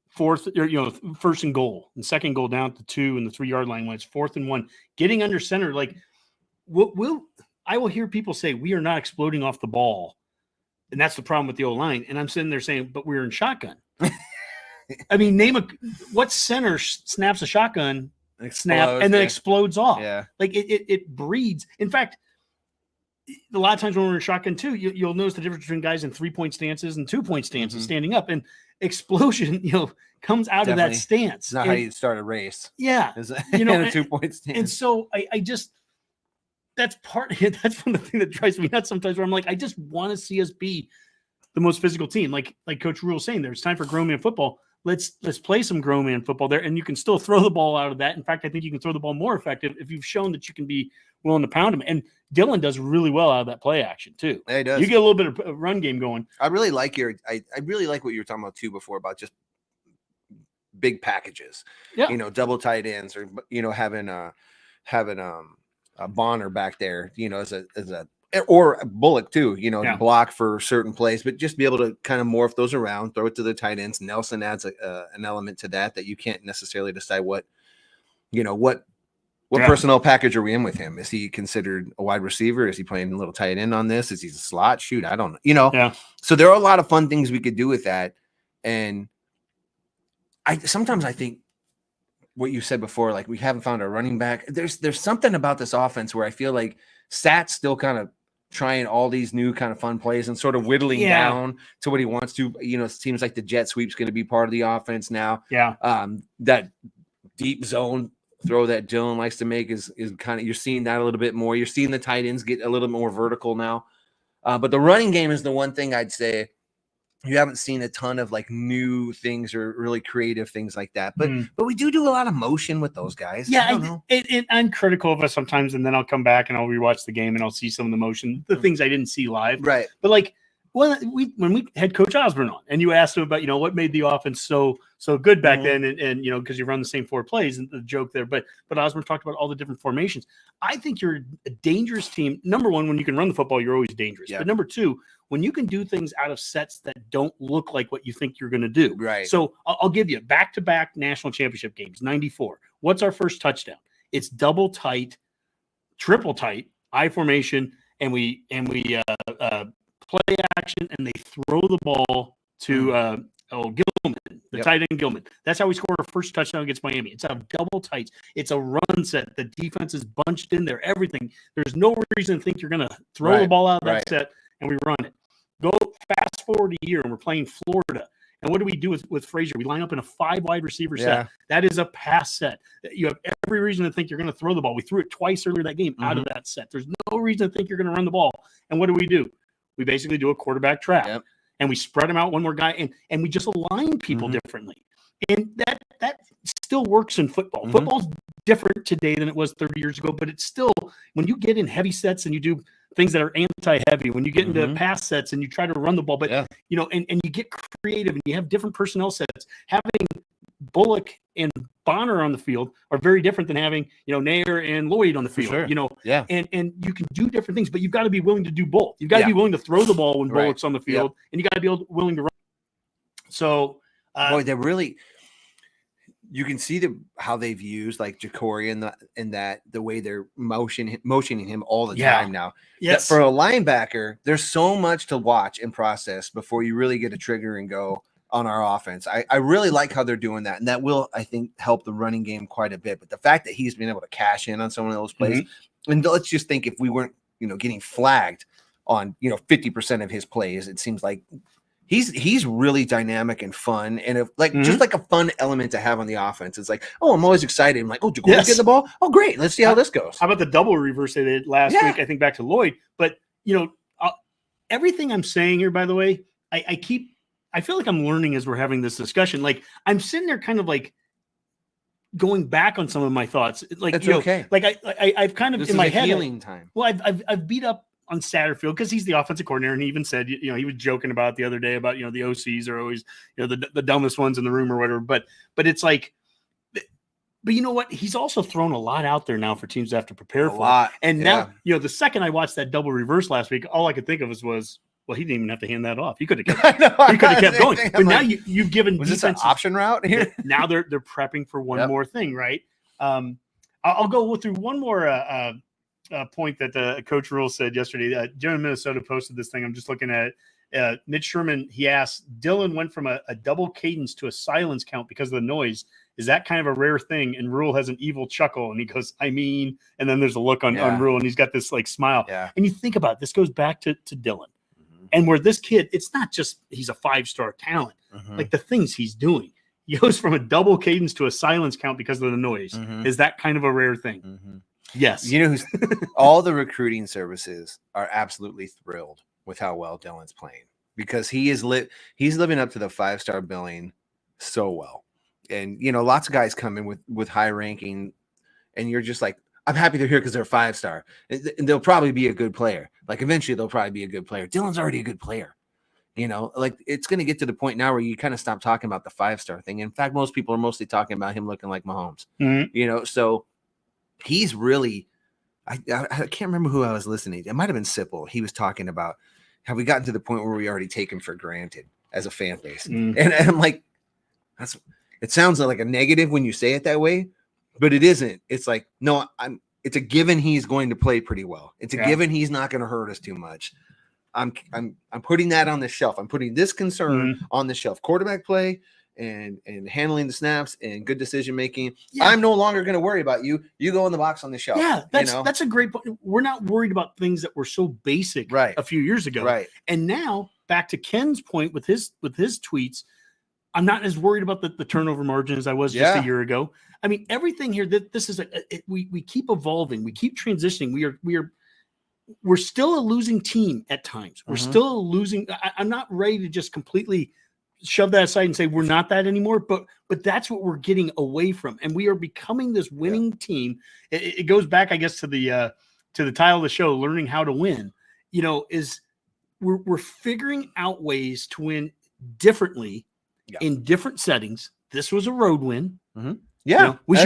fourth, or first and goal, and second goal down to 2 and the 3-yard line when it's 4th and 1, getting under center. Like I will hear people say we are not exploding off the ball, and that's the problem with the O-line. And I'm sitting there saying, but we're in shotgun. I mean, what center snaps a shotgun, and then explodes off? Yeah, like it breeds. In fact, a lot of times when we're in shotgun too, you'll notice the difference between guys in 3-point stances and 2-point stances standing up, and explosion, comes out of that stance. It's not how you start a race. Yeah, in a 2-point stance. And so I just. That's one of the things that drives me nuts sometimes, where I'm like, I just want to see us be the most physical team. Like Coach Rhule saying, there's time for grown man football. Let's play some grown man football there, and you can still throw the ball out of that. In fact, I think you can throw the ball more effective if you've shown that you can be willing to pound him. And Dylan does really well out of that play action too. Yeah, he does. You get a little bit of run game going. I really like I really like what you were talking about too before, about just big packages. Yeah. Double tight ends, or having a Bonner back there, or Bullock too, to block for certain plays, but just be able to kind of morph those around, throw it to the tight ends. Nelson adds an element to that you can't necessarily decide what personnel package are we in with him? Is he considered a wide receiver? Is he playing a little tight end on this? Is he a slot? Shoot, I don't know. Yeah. So there are a lot of fun things we could do with that. And sometimes I think what you said before, like we haven't found a running back. There's something about this offense where I feel like Sat's still kind of trying all these new kind of fun plays and sort of whittling down to what he wants to. It seems like the jet sweep's going to be part of the offense now. Yeah. That deep zone throw that Dylan likes to make is kind of, you're seeing that a little bit more. You're seeing the tight ends get a little more vertical now. But the running game is the one thing I'd say you haven't seen a ton of like new things or really creative things like that. But we do a lot of motion with those guys. Yeah, I'm critical of us sometimes, and then I'll come back and I'll rewatch the game and I'll see some of the motion, the things I didn't see live. Right. But like when we had Coach Osborne on, and you asked him about what made the offense so good back then, and because you run the same 4 plays, and the joke there. But Osborne talked about all the different formations. I think you're a dangerous team. Number one, when you can run the football, you're always dangerous. Yeah. But number two, when you can do things out of sets that don't look like what you think you're going to do. Right. So I'll give you back-to-back national championship games, 94. What's our first touchdown? It's double tight, triple tight, I formation, and we play action, and they throw the ball to Gilman, tight end Gilman. That's how we scored our first touchdown against Miami. It's a double tights. It's a run set. The defense is bunched in there. Everything. There's no reason to think you're going to throw the ball out of that set, and we run it. Go fast forward a year, and we're playing Florida. And what do we do with Frazier? We line up in a 5 wide receiver set. That is a pass set. You have every reason to think you're going to throw the ball. We threw it twice earlier that game out of that set. There's no reason to think you're going to run the ball. And what do? We basically do a quarterback trap, and we spread them out one more guy, and we just align people differently. And that still works in football. Football's different today than it was 30 years ago, but it's still, when you get in heavy sets and you do things that are anti-heavy, when you get into pass sets and you try to run the ball, but and you get creative and you have different personnel sets. Having Bullock and Bonner on the field are very different than having Nair and Lloyd on the field. And you can do different things, but you've got to be willing to do both. You've got to be willing to throw the ball when Bullock's on the field, and you got to be willing to run. So boy, they really you can see how they've used like Ja'Cory and the way they're motioning him all the time now. Yes. That for a linebacker, there's so much to watch and process before you really get a trigger and go on our offense. I really like how they're doing that, and that will, I think, help the running game quite a bit. But the fact that he's been able to cash in on some of those plays, and let's just think if we weren't, getting flagged on, 50% of his plays, it seems like he's really dynamic and fun, and just like a fun element to have on the offense. It's like, oh, I'm always excited. I'm like, oh, Ja'Cory's getting the ball. Oh, great. Let's see how this goes. How about the double reverse they did last week? I think back to Lloyd, but everything I'm saying here, by the way, I feel like I'm learning as we're having this discussion. Like I'm sitting there kind of like going back on some of my thoughts. Like, that's okay. Like I've kind of this in is my a head. Healing time. Well, I've beat up on Satterfield because he's the offensive coordinator, and he even said, he was joking about it the other day about, the OCs are always, the dumbest ones in the room or whatever. But it's like, but you know what? He's also thrown a lot out there now for teams to have to prepare for. Lot. And now, the second I watched that double reverse last week, all I could think of was, well, he didn't even have to hand that off. He could have kept going. But now you've given was this an option route here? Now they're prepping for one more thing, right? I'll go through one more point that Coach Rhule said yesterday. Joe in Minnesota posted this thing. I'm just looking at it. Mitch Sherman, he asked, Dylan went from a double cadence to a silence count because of the noise. Is that kind of a rare thing? And Rhule has an evil chuckle, and he goes, I mean, and then there's a look on Rhule, and he's got this like smile. Yeah. And you think about it, this goes back to Dylan. And where this kid, it's not just he's a 5-star talent, like the things he's doing. He goes from a double cadence to a silence count because of the noise. Is that kind of a rare thing? Yes. All the recruiting services are absolutely thrilled with how well Dylan's playing because he's living up to the 5-star billing so well. And, lots of guys come in with high ranking, and you're just like, I'm happy they're here because they're 5-star. And they'll probably be a good player. Like eventually they'll probably be a good player. Dylan's already a good player. Like it's going to get to the point now where you kind of stop talking about the 5-star thing. In fact, most people are mostly talking about him looking like Mahomes. So he's really, I can't remember who I was listening to. It might have been Sipple. He was talking about how we gotten to the point where we already take him for granted as a fan base. And I'm like, it sounds like a negative when you say it that way, but it isn't. It's like, no, it's a given he's going to play pretty well. It's a given he's not going to hurt us too much. I'm putting that on the shelf. I'm putting this concern on the shelf. Quarterback play and handling the snaps and good decision making. Yeah. I'm no longer going to worry about you. You go in the box on the shelf. Yeah, that's a great point. We're not worried about things that were so basic a few years ago. Right. And now back to Ken's point with his tweets, I'm not as worried about the turnover margin as I was just a year ago. I mean, everything here, this is we keep evolving. We keep transitioning. We're still a losing team at times. We're still losing. I'm not ready to just completely shove that aside and say we're not that anymore, but that's what we're getting away from. And we are becoming this winning team. It goes back, I guess, to the title of the show, Learning How to Win, is we're figuring out ways to win differently in different settings. This was a road win. Yeah, we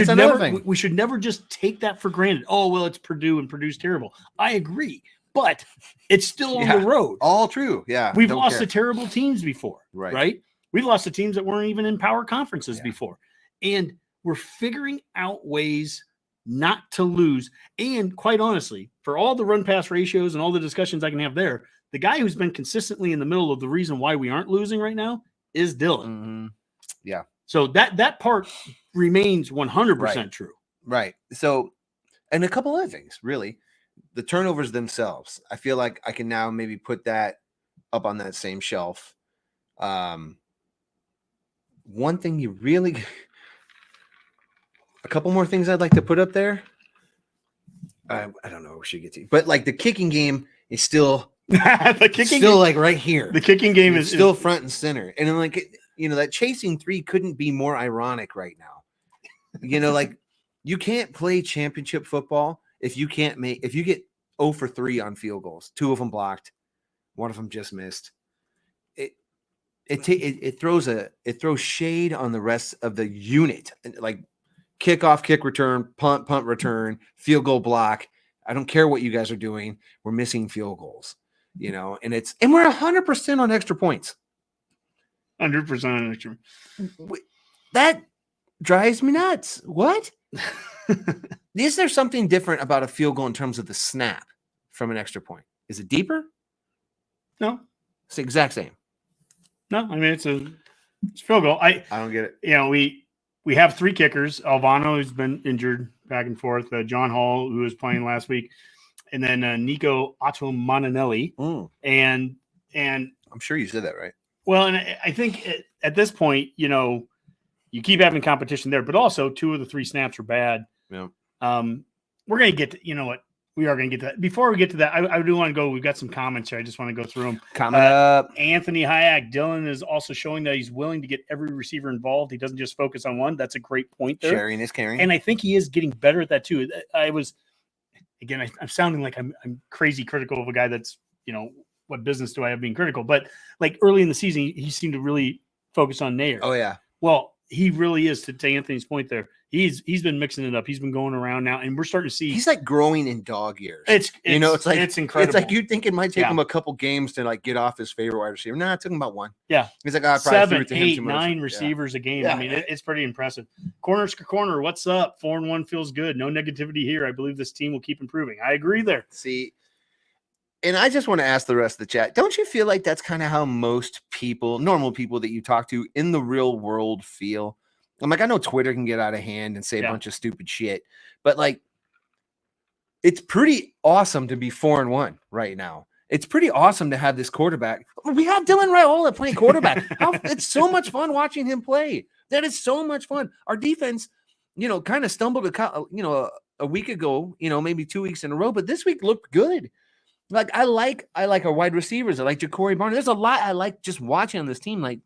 should never just take that for granted. Oh, well, it's Purdue and Purdue's terrible. I agree, but it's still on the road. All true. Yeah, we've lost to terrible teams before, right? We've lost to teams that weren't even in power conferences before, and we're figuring out ways not to lose. And quite honestly, for all the run-pass ratios and all the discussions I can have there, the guy who's been consistently in the middle of the reason why we aren't losing right now is Dylan. Yeah. So that part remains 100% true. Right. So, and a couple other things, really. The turnovers themselves. I feel like I can now maybe put that up on that same shelf. One thing a couple more things I'd like to put up there. I don't know if we should get to, but like the kicking game is still like right here. The kicking game is still front and center. And I'm like, that chasing 3 couldn't be more ironic right now. Like you can't play championship football if you get 0 for 3 on field goals, 2 of them blocked, 1 of them just missed. It throws shade on the rest of the unit, like kickoff, kick return, punt return, field goal block. I don't care what you guys are doing. We're missing field goals, and we're 100% on extra points. 100% on extra. drives me nuts. What? Is there something different about a field goal in terms of the snap from an extra point? Is it deeper? No. It's the exact same. No, I mean it's a field goal. I don't get it. You know, we have 3 kickers. Alvano, who's been injured back and forth. John Hall, who was playing last week, and then Nico Ottomanelli. And I'm sure you said that right. Well, and I think at this point, you know, you keep having competition there, but also 2 of the 3 snaps are bad. Yeah. We're going to get to, you know what, we are going to get to that. Before we get to that, I do want to go, we've got some comments here. I just want to go through them. Comment up. Anthony Hayek, Dylan is also showing that he's willing to get every receiver involved. He doesn't just focus on one. That's a great point there. Sharing is caring. And I think he is getting better at that too. I'm sounding like I'm crazy critical of a guy that's, you know, what business do I have being critical? But like early in the season, he seemed to really focus on Nair. Oh, yeah. Well, he really is, to Anthony's point there. He's been mixing it up. He's been going around now, and we're starting to see he's like growing in dog years. It's like it's incredible. It's like you'd think it might take him a couple games to like get off his favorite wide receiver. No, it took him about 1. Yeah, he's like, I probably 7, threw it to him 8, too much. 9 receivers a game. Yeah. I mean, it's pretty impressive. Corner, what's up? 4-1 feels good. No negativity here. I believe this team will keep improving. I agree there. See, and I just want to ask the rest of the chat, don't you feel like that's kind of how most people, normal people that you talk to in the real world feel? I'm like, I know Twitter can get out of hand and say a bunch of stupid shit, but like, it's pretty awesome to be 4-1 right now. It's pretty awesome to have this quarterback. We have Dylan Raiola playing quarterback. It's so much fun watching him play. That is so much fun. Our defense, you know, kind of stumbled, a week ago, you know, maybe 2 weeks in a row, but this week looked good. Like I like our wide receivers. I like Ja'Cory Barnes. There's a lot I like just watching on this team. Like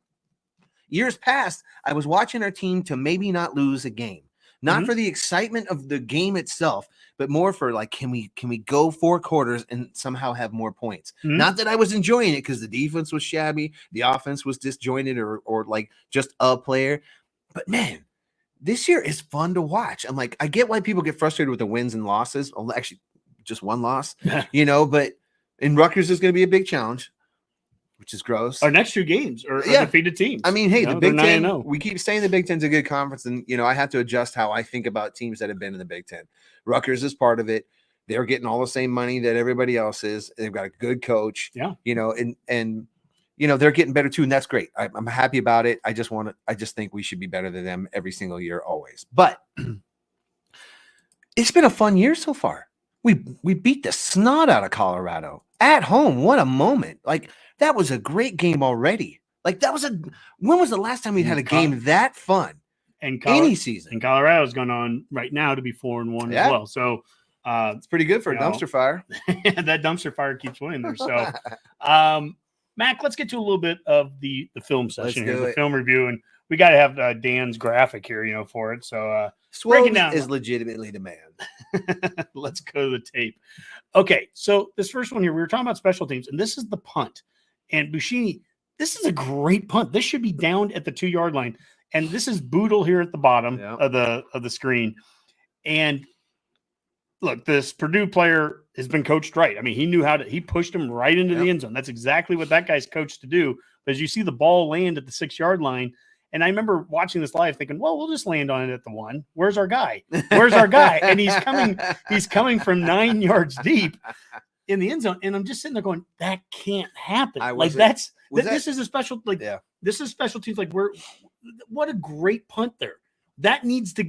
years past, I was watching our team to maybe not lose a game, not for the excitement of the game itself, but more for like, can we go 4 quarters and somehow have more points? Not that I was enjoying it because the defense was shabby, the offense was disjointed or like just a player, but man, this year is fun to watch. I'm like, I get why people get frustrated with the wins and losses. Oh, actually, just 1 loss, you know, but in Rutgers is going to be a big challenge, which is gross. Our next 2 games are defeated teams. I mean, hey, the Big Ten, 9-0. we keep saying the Big Ten's a good conference, and, you know, I have to adjust how I think about teams that have been in the Big Ten. Rutgers is part of it. They're getting all the same money that everybody else is. They've got a good coach, you know, and you know, they're getting better too, and that's great. I'm happy about it. I just think we should be better than them every single year, always. But it's been a fun year so far. We beat the snot out of Colorado at home. What a moment. Like, that was a great game already. Like, when was the last time we had a game that fun? And any season. And Colorado's going on right now to be 4-1 as well. So it's pretty good for a dumpster fire. That dumpster fire keeps winning there. So Mac, let's get to a little bit of the film session here, the film review. And we got to have Dan's graphic here, you know, for it. So breaking down is legitimately the man. Let's go to the tape. Okay, so this first one here, we were talking about special teams, and this is the punt. And Buschini, this is a great punt. This should be down at the 2-yard line. And this is Boodle here at the bottom of the screen. And look, this Purdue player has been coached right. I mean, he knew he pushed him right into the end zone. That's exactly what that guy's coached to do. But as you see the ball land at the 6-yard line, and I remember watching this live thinking, well, we'll just land on it at the 1. Where's our guy? Where's our guy? And he's coming from 9 yards deep in the end zone. And I'm just sitting there going, that can't happen. This is a special, this is special teams. Like, what a great punt there. That needs to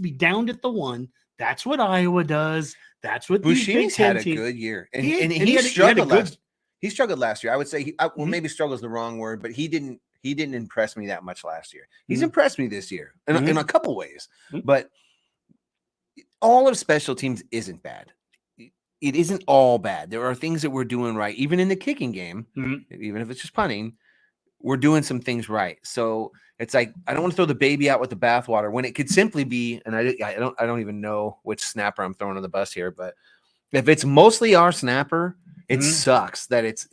be downed at the 1. That's what Iowa does. That's what Buschini's had a good year. And he struggled he struggled last year. I would say maybe struggle is the wrong word, but he didn't impress me that much last year. He's impressed me this year in a couple ways, but all of special teams isn't bad. It isn't all bad. There are things that we're doing right, even in the kicking game, even if it's just punting, we're doing some things right. So it's like, I don't want to throw the baby out with the bathwater when it could simply be, and I don't even know which snapper I'm throwing on the bus here, but if it's mostly our snapper, it sucks that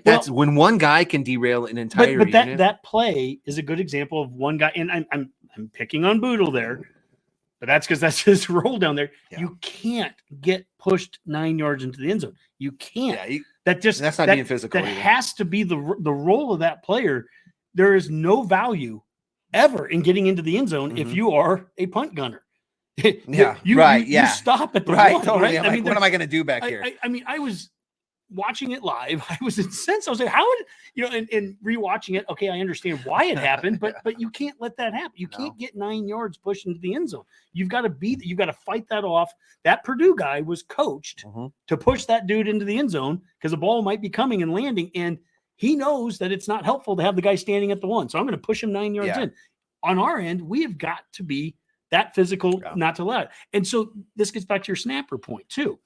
that's when one guy can derail an entire but that play is a good example of one guy, and I'm picking on Boodle there, but that's because that's his role down there. Yeah. You can't get pushed 9 yards into the end zone. You can't. Yeah, that's not being physical. That has to be the role of that player. There is no value ever in getting into the end zone if you are a punt gunner. You stop at the one, totally. right? I mean, what am I going to do back here? I mean, I was watching it live. I was incensed. I was like, how would and rewatching it? Okay, I understand why it happened, but you can't let that happen. You can't get 9 yards pushed into the end zone. You've got to fight that off. That Purdue guy was coached to push that dude into the end zone because the ball might be coming and landing, and he knows that it's not helpful to have the guy standing at the one. So I'm going to push him 9 yards in. On our end, we have got to be that physical not to allow it. And so this gets back to your snapper point too.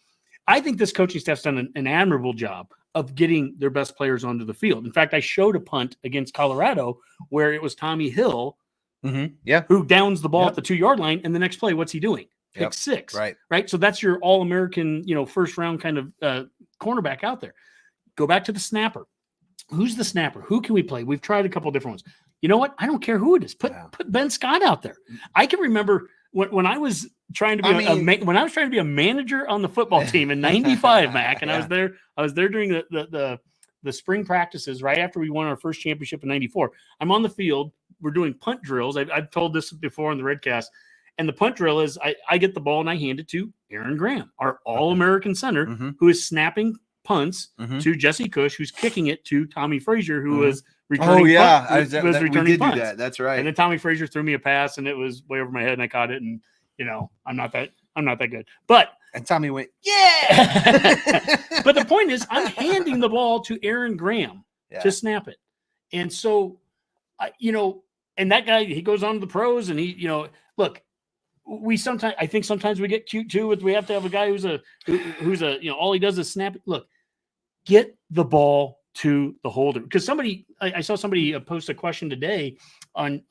I think this coaching staff's done an admirable job of getting their best players onto the field. In fact, I showed a punt against Colorado where it was Tommy Hill who downs the ball at the 2-yard line, and the next play, what's he doing? Pick 6. Right. So that's your all-American, first round kind of cornerback out there. Go back to the snapper. Who's the snapper? Who can we play? We've tried a couple different ones. You know what? I don't care who it is. Put Ben Scott out there. I can remember when I was trying to be a manager on the football team in '95, Mac, and I was there during the spring practices right after we won our first championship in '94. I'm on the field. We're doing punt drills. I've told this before on the Redcast, and the punt drill is I get the ball and I hand it to Aaron Graham, our All-American center, who is snapping punts to Jesse Cush, who's kicking it to Tommy Frazier, who was returning. We did do that. That's right. And then Tommy Frazier threw me a pass, and it was way over my head, and I caught it. And I'm not that good. But Tommy went, yeah. But the point is, I'm handing the ball to Aaron Graham to snap it, and so and that guy, he goes on to the pros, and he look. I think sometimes we get cute too. We have to have a guy who's all he does is snap it. Look, get the ball to the holder, because I saw somebody post a question today on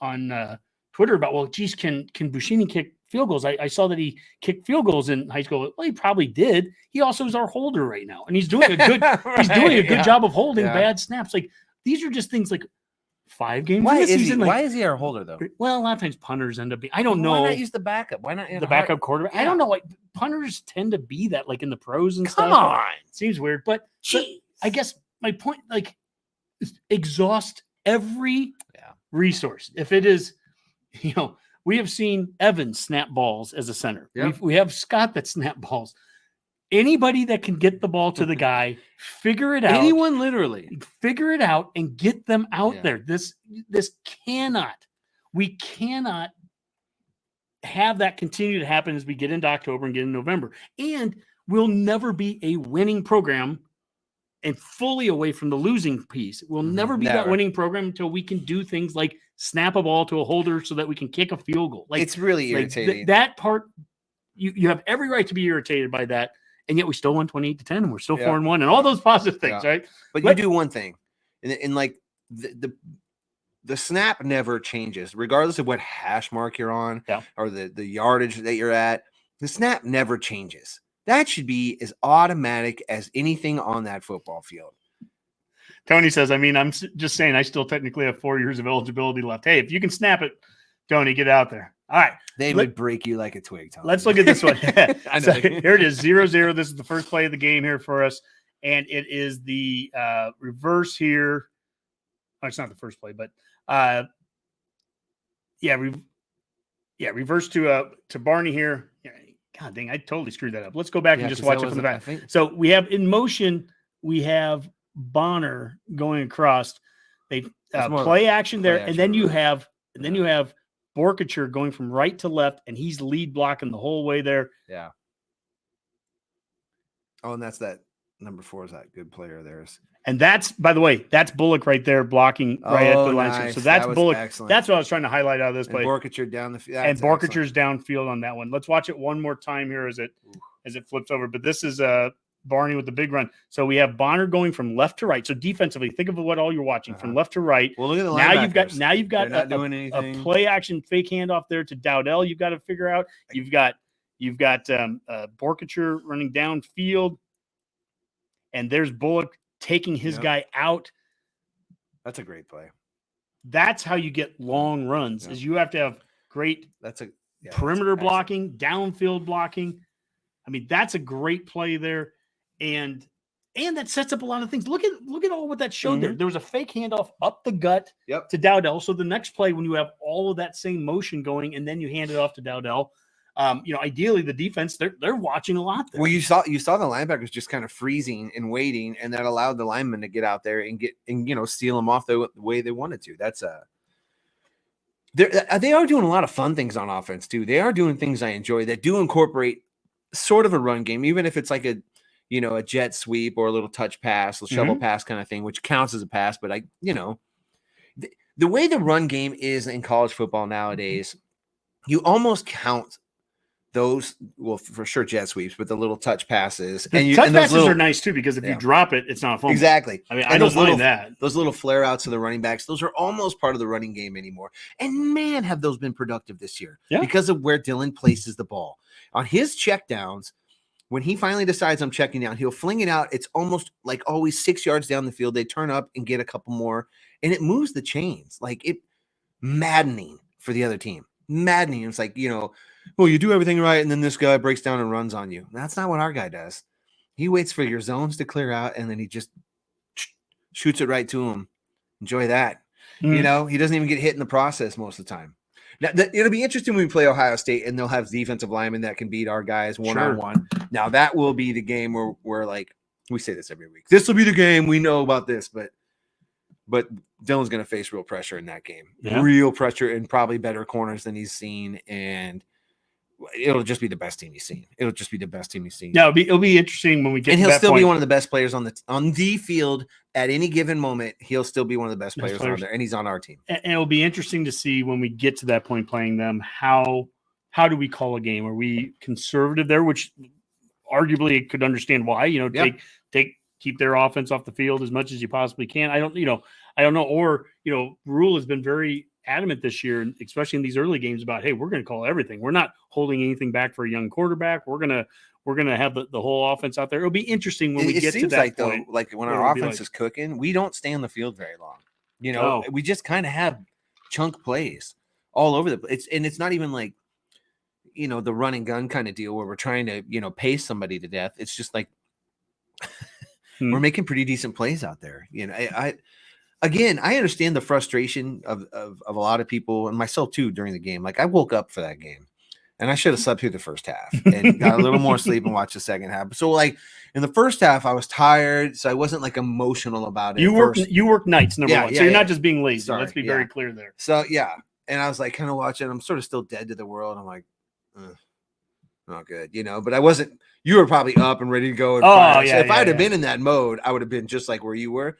Twitter about, well, geez, can Buschini kick field goals? I saw that he kicked field goals in high school. Well, he probably did. He also is our holder right now, and he's doing a good he's doing a good job of holding bad snaps. Like, these are just things like 5 games in the season. Why is he our holder though? Well, a lot of times punters end up being, I don't know. Why not use the backup? Why not the backup quarterback? I don't know. Like, punters tend to be that, like in the pros and stuff. Come on. It seems weird, but I guess my point, like, exhaust every resource. If it is, we have seen Evans snap balls as a center. Yep. We have Scott that snap balls. Anybody that can get the ball to the guy, figure it out. Anyone, literally. Figure it out and get them out there. We cannot have that continue to happen as we get into October and get into November. And we'll never be a winning program and fully away from the losing piece. We'll never be that winning program until we can do things like snap a ball to a holder so that we can kick a field goal. Like, it's really irritating. That part, you have every right to be irritated by that. And yet we still won 28-10, and we're still 4-1, and all those positive things, right? But you do one thing, and like the snap never changes, regardless of what hash mark you're on or the yardage that you're at. The snap never changes. That should be as automatic as anything on that football field. Tony says, I'm just saying, I still technically have 4 years of eligibility left. Hey, if you can snap it, Tony, get out there. All right. They would break you like a twig, Tom. Let's look at this one. I know. So here it is, 0-0. This is the first play of the game here for us. And it is the reverse here. Oh, it's not the first play, but reverse to Barney here. Yeah, God dang, I totally screwed that up. Let's go back and just watch it from the back. So we have in motion, we have Bonner going across. They play action there, and then you have Borkature going from right to left, and he's lead blocking the whole way there. Yeah. Oh, and that's that number 4 is that good player of theirs. And that's, by the way, that's Bullock right there blocking right at the line. Nice. So that's Bullock. Excellent. That's what I was trying to highlight out of this play. Borkature down the field. And Borkature's downfield on that one. Let's watch it one more time here as it flips over. But this is Barney with the big run. So we have Bonner going from left to right. So defensively, think of what all you're watching from left to right. Well, look at the linebackers. Now you've got a play action fake handoff there to Dowdell. You've got to figure out. You've got Borkature running downfield, and there's Bullock taking his guy out. That's a great play. That's how you get long runs. Is you have to have great perimeter blocking, downfield blocking. I mean, that's a great play there. And And that sets up a lot of things. Look at all what that showed there. Mhm. There was a fake handoff up the gut Yep. to Dowdell. So the next play, when you have all of that same motion going, and then you hand it off to Dowdell, ideally the defense they're watching a lot there. Well, you saw the linebackers just kind of freezing and waiting, and that allowed the linemen to get out there and steal them off the way they wanted to. That's they are doing a lot of fun things on offense too. They are doing things I enjoy that do incorporate sort of a run game, even if it's like a jet sweep or a little touch pass, a shovel pass kind of thing, which counts as a pass. But the way the run game is in college football nowadays, you almost count those, well, for sure jet sweeps, but the little touch passes. Touch passes are nice too, because if you drop it, it's not a fumble. Exactly. I mean, I don't mind that. Those little flare outs to the running backs, those are almost part of the running game anymore. And man, have those been productive this year because of where Dylan places the ball. On his checkdowns, when he finally decides I'm checking down, he'll fling it out. It's almost like always 6 yards down the field. They turn up and get a couple more, and it moves the chains. Like maddening for the other team. Maddening. It's like, well, you do everything right, and then this guy breaks down and runs on you. That's not what our guy does. He waits for your zones to clear out, and then he just shoots it right to him. Enjoy that. He doesn't even get hit in the process most of the time. Now, it'll be interesting when we play Ohio State, and they'll have defensive linemen that can beat our guys one-on-one. Now, that will be the game where like, we say this every week. This will be the game. We know about this, but Dylan's going to face real pressure in that game. Yeah. Real pressure, and probably better corners than he's seen, and it'll just be the best team he's seen. It'll just be the best team he's seen. Yeah, it'll be interesting when we get to that point. And he'll still be one of the best players on the field at any given moment. He'll still be one of the best players on there, and he's on our team. And it'll be interesting to see when we get to that point playing them, how do we call a game? Are we conservative there, which arguably could understand why, keep their offense off the field as much as you possibly can. I don't know. Or, Rhule has been very adamant this year, especially in these early games, about, hey, we're going to call everything. We're not holding anything back for a young quarterback. We're going to have the whole offense out there. It'll be interesting when we get to that point. Though, like when our offense is cooking, we don't stay on the field very long. We just kind of have chunk plays all over the place. And it's not even like, the run and gun kind of deal where we're trying to, pace somebody to death. It's just like we're making pretty decent plays out there. I understand the frustration of a lot of people, and myself too, during the game. Like, I woke up for that game, and I should have slept through the first half and got a little more sleep and watched the second half. So, like, in the first half, I was tired, so I wasn't like emotional about it. You work nights, number one, so you're not just being lazy. Sorry, let's be very clear there. So and I was like kind of watching. I'm sort of still dead to the world. I'm like, not good, But I wasn't. You were probably up and ready to go. And if I'd have been in that mode, I would have been just like where you were.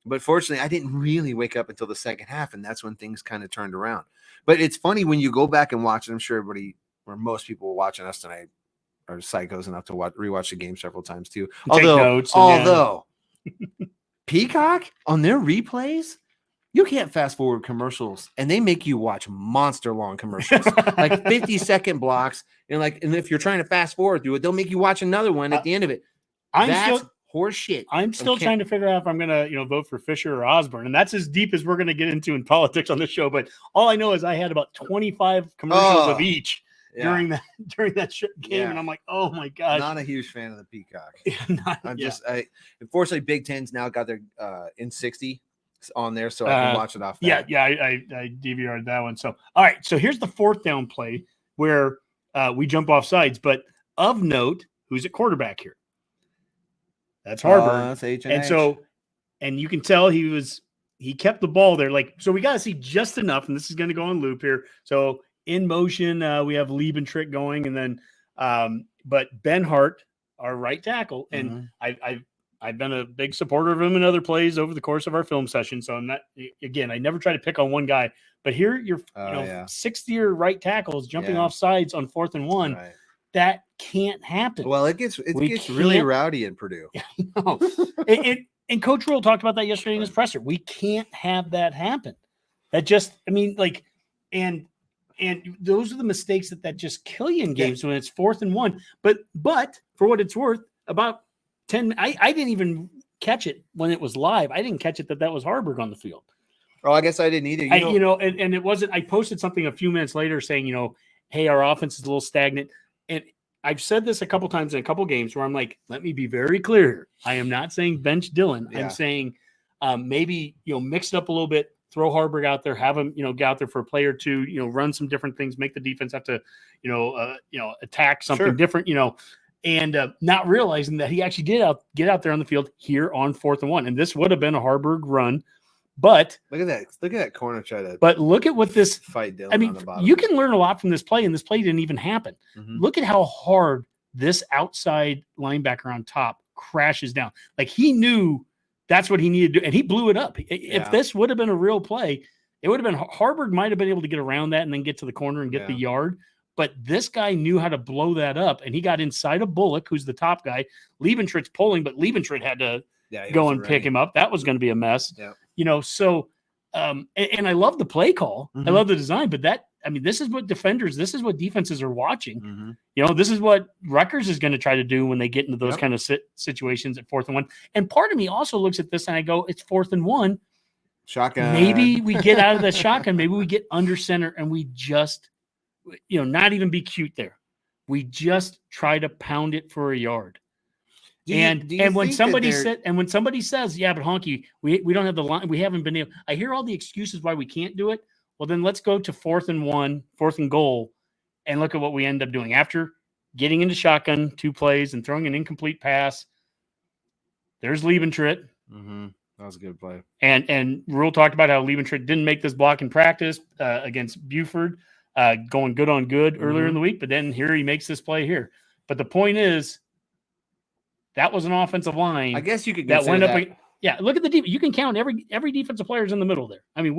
But fortunately, I didn't really wake up until the second half, and that's when things kind of turned around. But it's funny when you go back and watch, and I'm sure everybody, or most people watching us tonight, are psychos enough to rewatch the game several times too. Although Peacock on their replays, you can't fast forward commercials, and they make you watch monster long commercials, like 50-second blocks, and if you're trying to fast forward through it, they'll make you watch another one at the end of it. That's horse shit. I'm still trying to figure out if I'm gonna, vote for Fisher or Osborne, and that's as deep as we're gonna get into in politics on this show. But all I know is I had about 25 commercials of each during that game, and I'm like, oh my god, not a huge fan of the Peacock. Unfortunately, Big Ten's now got their N60 on there, so I can watch it off. I DVR'd that one. So all right, so here's the fourth down play where we jump off sides, but of note, who's at quarterback here? That's Harburg. That's H&H. And so, and you can tell he kept the ball there. So we got to see just enough, and this is going to go on loop here. So in motion, we have Liebentrick going, and then, but Ben Hart, our right tackle, and I've been a big supporter of him in other plays over the course of our film session. So I'm not, again, I never try to pick on one guy, but here your sixth-year right tackle is jumping off sides on 4th and 1. Right. That can't happen. Well, it gets really rowdy in Purdue. And Coach Rhule talked about that yesterday in his presser. We can't have that happen. That just, and those are the mistakes that just kill you in games when it's 4th and 1. But for what it's worth, about 10, I didn't even catch it when it was live. I didn't catch it that was Harburg on the field. Oh, I guess I didn't either. And it wasn't. I posted something a few minutes later saying, hey, our offense is a little stagnant. And I've said this a couple times in a couple games where I'm like, let me be very clear. I am not saying bench Dillon. Yeah. I'm saying maybe, mix it up a little bit, throw Harburg out there, have him, get out there for a play or two, run some different things, make the defense have to, attack something different, and not realizing that he actually did get out there on the field here on 4th and 1. And this would have been a Harburg run. But look at that corner try to. But look at what this fight Dillon. I mean, on the bottom. You can learn a lot from this play, and this play didn't even happen. Mm-hmm. Look at how hard this outside linebacker on top crashes down. Like he knew that's what he needed to do, and he blew it up. If this would have been a real play, it would have been Harburg might have been able to get around that and then get to the corner and get the yard. But this guy knew how to blow that up, and he got inside of Bullock, who's the top guy. Liebentritt's pulling, but Liebentritt had to go and pick him up. That was going to be a mess. Yeah. So and I love the play call. Mm-hmm. I love the design, but this is what this is what defenses are watching. Mm-hmm. This is what Rutgers is going to try to do when they get into those kind of situations at 4th and 1. And part of me also looks at this and I go, it's 4th and 1. Shotgun. Maybe we get out of the shotgun. Maybe we get under center and we just, not even be cute there. We just try to pound it for a yard. When somebody says, yeah, but Honky, we don't have the line, we haven't been able. I hear all the excuses why we can't do it. Well, then let's go to 4th and 1, 4th and goal, and look at what we end up doing after getting into shotgun 2 plays and throwing an incomplete pass. There's Liebentritt. Mm-hmm. That was a good play. And Rhule talked about how Liebentritt didn't make this block in practice against Buford, going good on good earlier in the week, but then here he makes this play here. But the point is, that was an offensive line. I guess you could that went up. that. Look at the defense. You can count every defensive player's in the middle there. I mean,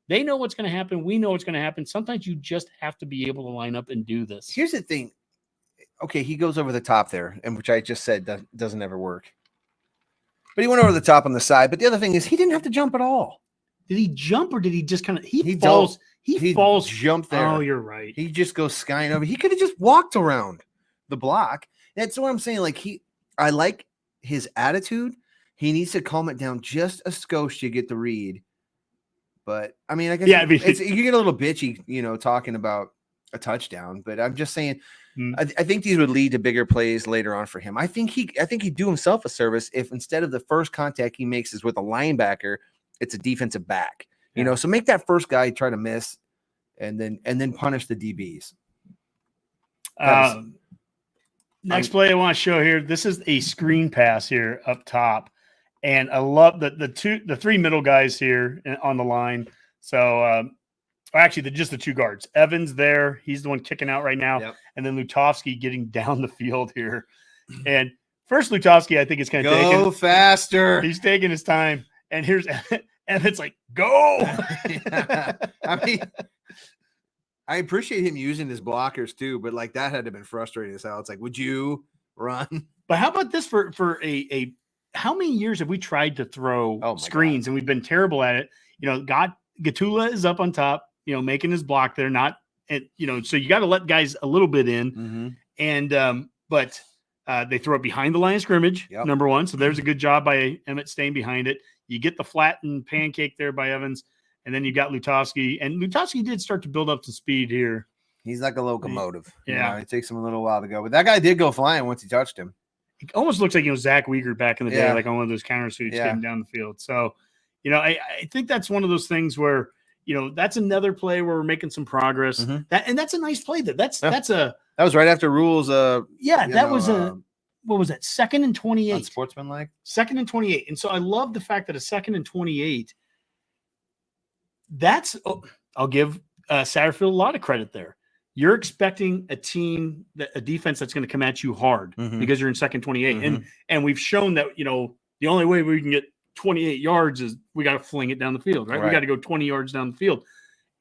they know what's going to happen. We know what's going to happen. Sometimes you just have to be able to line up and do this. Here's the thing. Okay, he goes over the top there, and which I just said doesn't ever work. But he went over the top on the side. But the other thing is he didn't have to jump at all. Did he jump or did he just kind of he falls? He falls. Jump there. Oh, you're right. He just goes skying over. He could have just walked around the block. That's what I'm saying. I like his attitude. He needs to calm it down just a skosh to get the read. But I mean, I guess you get a little bitchy, talking about a touchdown. But I'm just saying, I think these would lead to bigger plays later on for him. I think he'd do himself a service if instead of the first contact he makes is with a linebacker, it's a defensive back. So make that first guy try to miss, and then punish the DBs. Next play I want to show here. This is a screen pass here up top, and I love the 3 middle guys here on the line. So actually, just the 2 guards. Evans there, he's the one kicking out right now, and then Lutovsky getting down the field here. And first, Lutovsky, I think is kind of go faster. He's taking his time, and here's Evans like go. I mean, I appreciate him using his blockers too, but that had to have been frustrating as hell. It's like, would you run? But how about this for a how many years have we tried to throw screens and we've been terrible at it? Gatula is up on top, making his block there, so you got to let guys a little bit in. And but they throw it behind the line of scrimmage, number 1. So there's a good job by Emmett staying behind it. You get the flattened pancake there by Evans. And then you got Lutovsky, and Lutovsky did start to build up to speed here. He's like a locomotive. Yeah. It takes him a little while to go, but that guy did go flying once he touched him. It almost looks like Zach Weger back in the day, like on one of those counter suits getting down the field. So, I think that's one of those things where, that's another play where we're making some progress. And that's a nice play. That was right after Rhule's. What was that? 2nd and 28. Unsportsmanlike. 2nd and 28. And so I love the fact that a 2nd and 28. I'll give Satterfield a lot of credit there. You're expecting a defense that's going to come at you hard because you're in 2nd 28. And we've shown that, the only way we can get 28 yards is we got to fling it down the field, right? We got to go 20 yards down the field.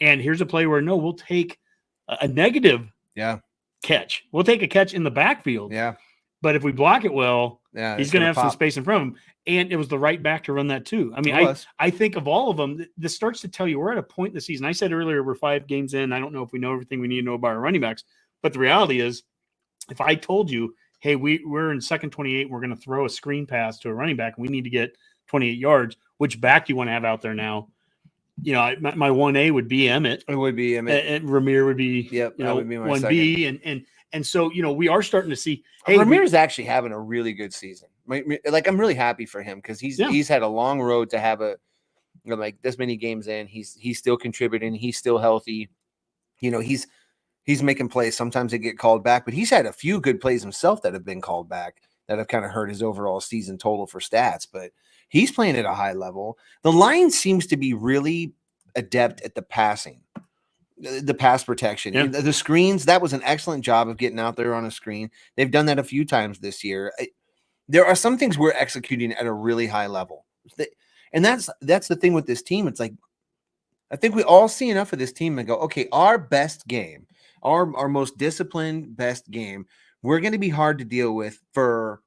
And here's a play where we'll take a negative catch. We'll take a catch in the backfield. Yeah. But if we block it well, he's going to have some space in front of him. And it was the right back to run that too. I mean, I think of all of them, this starts to tell you we're at a point in the season. I said earlier, we're 5 games in. I don't know if we know everything we need to know about our running backs. But the reality is, if I told you, hey, we're in 2nd 28, we're going to throw a screen pass to a running back, and we need to get 28 yards, which back do you want to have out there now? My 1A would be Emmett. It would be Emmett. And Ramir would be, that would be my 1B. And so, we are starting to see. Hey, Ramir's actually having a really good season. Like, I'm really happy for him because he's had a long road to have like this many games in. He's still contributing. He's still healthy. He's making plays. Sometimes they get called back, but he's had a few good plays himself that have been called back that have kind of hurt his overall season total for stats. But he's playing at a high level. The line seems to be really adept at the passing, the pass protection. Yeah. The screens, that was an excellent job of getting out there on a screen. They've done that a few times this year. There are some things we're executing at a really high level. And that's the thing with this team. It's like, I think we all see enough of this team and go, okay, our best game, our most disciplined best game, we're going to be hard to deal with for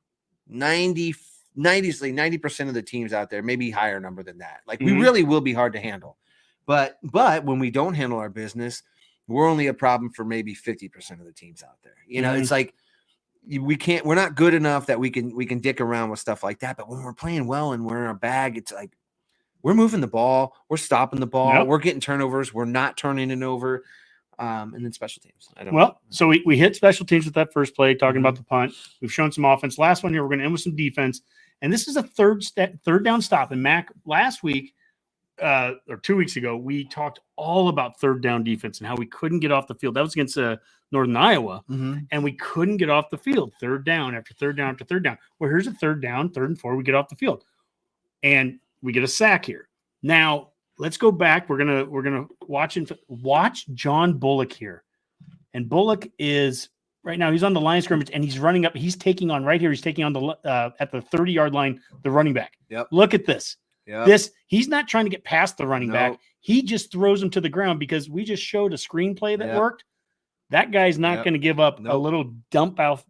90% of the teams out there, maybe higher number than that. Like, we really will be hard to handle. But when we don't handle our business, we're only a problem for maybe 50% of the teams out there. It's like, we're not good enough that we can dick around with stuff like that. But when we're playing well and we're in our bag, it's like, we're moving the ball, we're stopping the ball, we're getting turnovers, we're not turning it over. And then special teams. So we hit special teams with that first play, talking about the punt. We've shown some offense. Last one here, we're going to end with some defense. And this is a third down stop. And Mac, last week or 2 weeks ago, we talked all about third down defense and how we couldn't get off the field. That was against Northern Iowa, and we couldn't get off the field. Third down after third down after third down. Well, here's a third down, 3rd and 4. We get off the field, and we get a sack here. Now let's go back. We're gonna watch John Bullock here, and Bullock is right now. He's on the line of scrimmage, and he's running up. He's taking on right here. He's taking on the at the 30-yard line, the running back. Yep. Look at this. Yep. He's not trying to get past the running back. He just throws him to the ground because we just showed a screenplay that worked. That guy's not going to give up a little dump off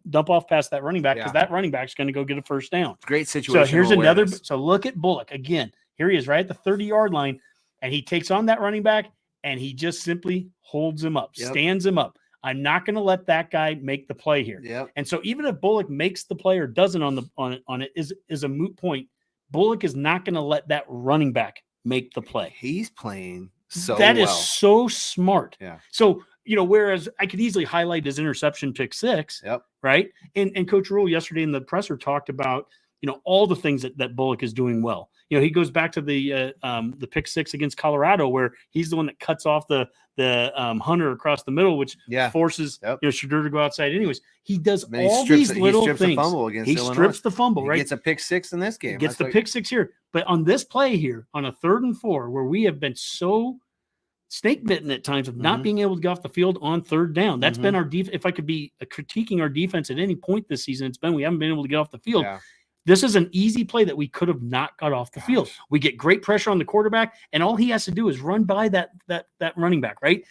past that running back because that running back's going to go get a first down. Great situation. So here's another. So look at Bullock again. Here he is right at the 30-yard line, and he takes on that running back, and he just simply holds him up, stands him up. I'm not going to let that guy make the play here. Yep. And so even if Bullock makes the play or doesn't on it is a moot point. Bullock is not going to let that running back make the play. He's playing so that well. is so smart. Yeah. So, whereas I could easily highlight his interception pick 6, right? And Coach Rhule yesterday in the presser talked about, all the things that Bullock is doing well. He goes back to the pick 6 against Colorado, where he's the one that cuts off the Hunter across the middle, which forces Shadur to go outside. Anyways, he does all these little things. The fumble against Illinois. Strips the fumble, right? He gets a pick 6 in this game. He gets the pick 6 here. But on this play here, on a 3rd and 4, where we have been so snake bitten at times of not being able to get off the field on 3rd down. That's been our defense. If I could be critiquing our defense at any point this season, it's been we haven't been able to get off the field. Yeah. This is an easy play that we could have not got off the field. We get great pressure on the quarterback, and all he has to do is run by that running back, right?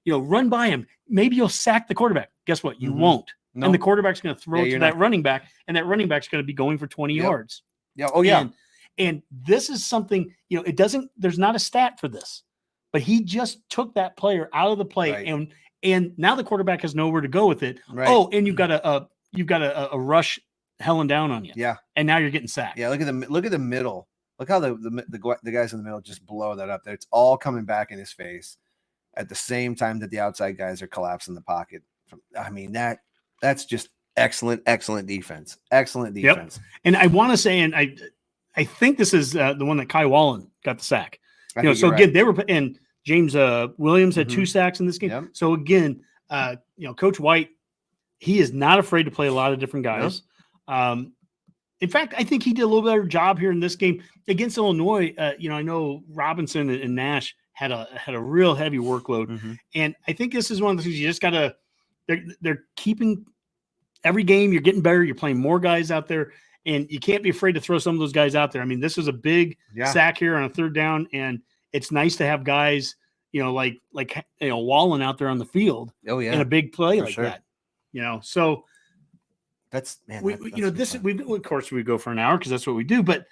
Run by him. Maybe you'll sack the quarterback. Guess what? You won't. No. And the quarterback's going to throw to that running back, and that running back's going to be going for 20 yards. Yeah. Oh, yeah. And this is something, there's not a stat for this, but he just took that player out of the play, and now the quarterback has nowhere to go with it. Right. Oh, and you've got a rush helling down on you. Yeah. And now you're getting sacked. Yeah. Look at the middle. Look how the guys in the middle just blow that up there. It's all coming back in his face at the same time that the outside guys are collapsing the pocket. That's just excellent defense. Excellent defense. Yep. And I want to say, and I think this is the one that Kai Wallen got the sack. So again, they were, and James Williams had 2 sacks in this game. Yep. So again, Coach White, he is not afraid to play a lot of different guys. Yep. In fact, I think he did a little better job here in this game against Illinois. I know Robinson and Nash had a real heavy workload, and I think this is one of the things you just got to. They're keeping every game. You're getting better. You're playing more guys out there, and you can't be afraid to throw some of those guys out there. I mean, this is a big sack here on a 3rd down, and it's nice to have guys, like Wallen out there on the field. Oh yeah, in a big play for like sure. That. So. That's man. We of course we go for an hour because that's what we do. But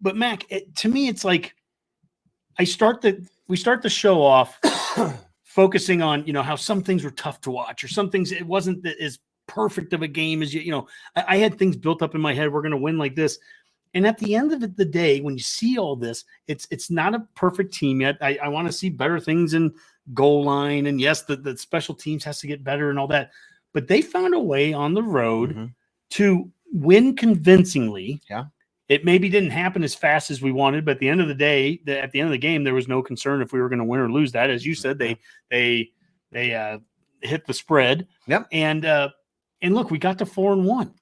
Mac, to me, it's like we start the show off focusing on how some things were tough to watch or some things it wasn't as perfect of a game as I had things built up in my head. We're going to win like this, And at the end of the day, when you see all this, it's not a perfect team yet. I want to see better things in goal line. And yes, the special teams has to get better and all that. But they found a way on the road to win convincingly. Yeah. It maybe didn't happen as fast as we wanted, but at the end of the day, at the end of the game, there was no concern if we were going to win or lose that. As you said, they hit the spread. Yep. And look, we got to 4-1.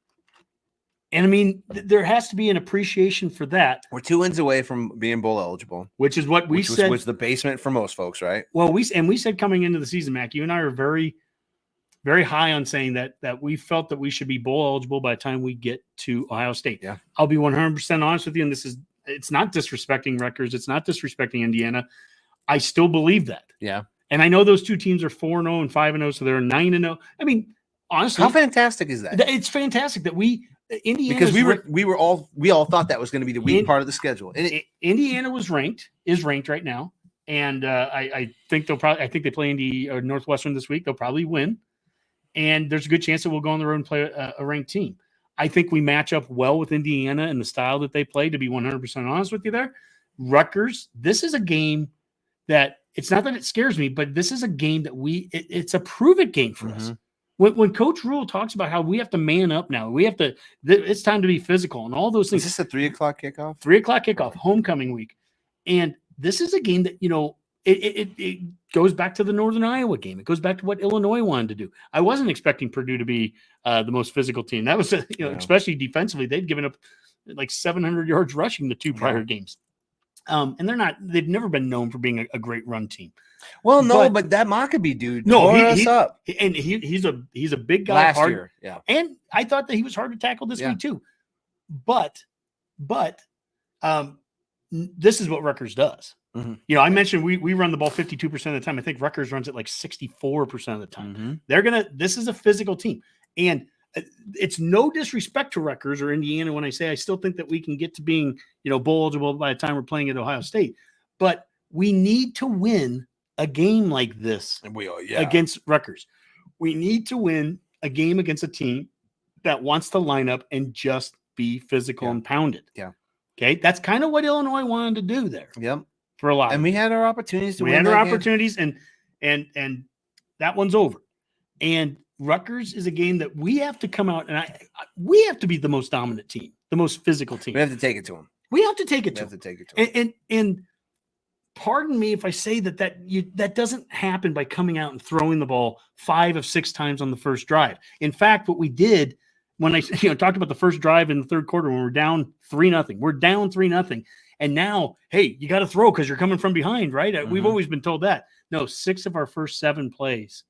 And I mean, there has to be an appreciation for that. We're 2 wins away from being bowl eligible, which is what we said was the basement for most folks, right? Well, we said coming into the season, Mac, you and I are very, very high on saying that we felt that we should be bowl eligible by the time we get to Ohio State. Yeah. I'll be 100% honest with you, and it's not disrespecting Rutgers, it's not disrespecting Indiana. I still believe that. Yeah. And I know those two teams are 4-0 and 5-0, so they're 9-0. I mean, honestly, how fantastic is that? It's fantastic that Indiana, because we all thought that was going to be the weak part of the schedule. And Indiana is ranked right now, and I think they play Northwestern this week. They'll probably win, and there's a good chance that we'll go on the road and play a ranked team. I think we match up well with Indiana and the style that they play. To be 100% honest with you, there, Rutgers. This is a game that it's not that it scares me, but this is a game that it's a prove it game for us. When Coach Rhule talks about how we have to man up now, it's time to be physical and all those things. Is this a 3 o'clock kickoff? 3 o'clock kickoff, homecoming week. And this is a game that, it goes back to the Northern Iowa game. It goes back to what Illinois wanted to do. I wasn't expecting Purdue to be the most physical team. That was, especially defensively, they'd given up like 700 yards rushing the 2 prior games. And they've never been known for being a great run team. Well, no, but that Maccabee dude tore us up. And he's a big guy. Last year, yeah. And I thought that he was hard to tackle this week too. But this is what Rutgers does. I mentioned we run the ball 52% of the time. I think Rutgers runs it like 64% of the time. This is a physical team. And it's no disrespect to Rutgers or Indiana when I say I still think that we can get to being, bowl eligible by the time we're playing at Ohio State. But we need to win a game like this against Rutgers. We need to win a game against a team that wants to line up and just be physical and pound it. Yeah. Okay. That's kind of what Illinois wanted to do there. Yep. For a lot. And we had our opportunities to win. We had our opportunities and that one's over. And Rutgers is a game that we have to come out and we have to be the most dominant team, the most physical team. We have to take it to them. We have to take it to them. And pardon me if I say that doesn't happen by coming out and throwing the ball 5 of 6 times on the first drive. In fact, what we did when I talked about the first drive in the third quarter when we're down 3-0, we're down 3-0, and now you got to throw because you're coming from behind, right? We've always been told that. No, 6 of our first 7 plays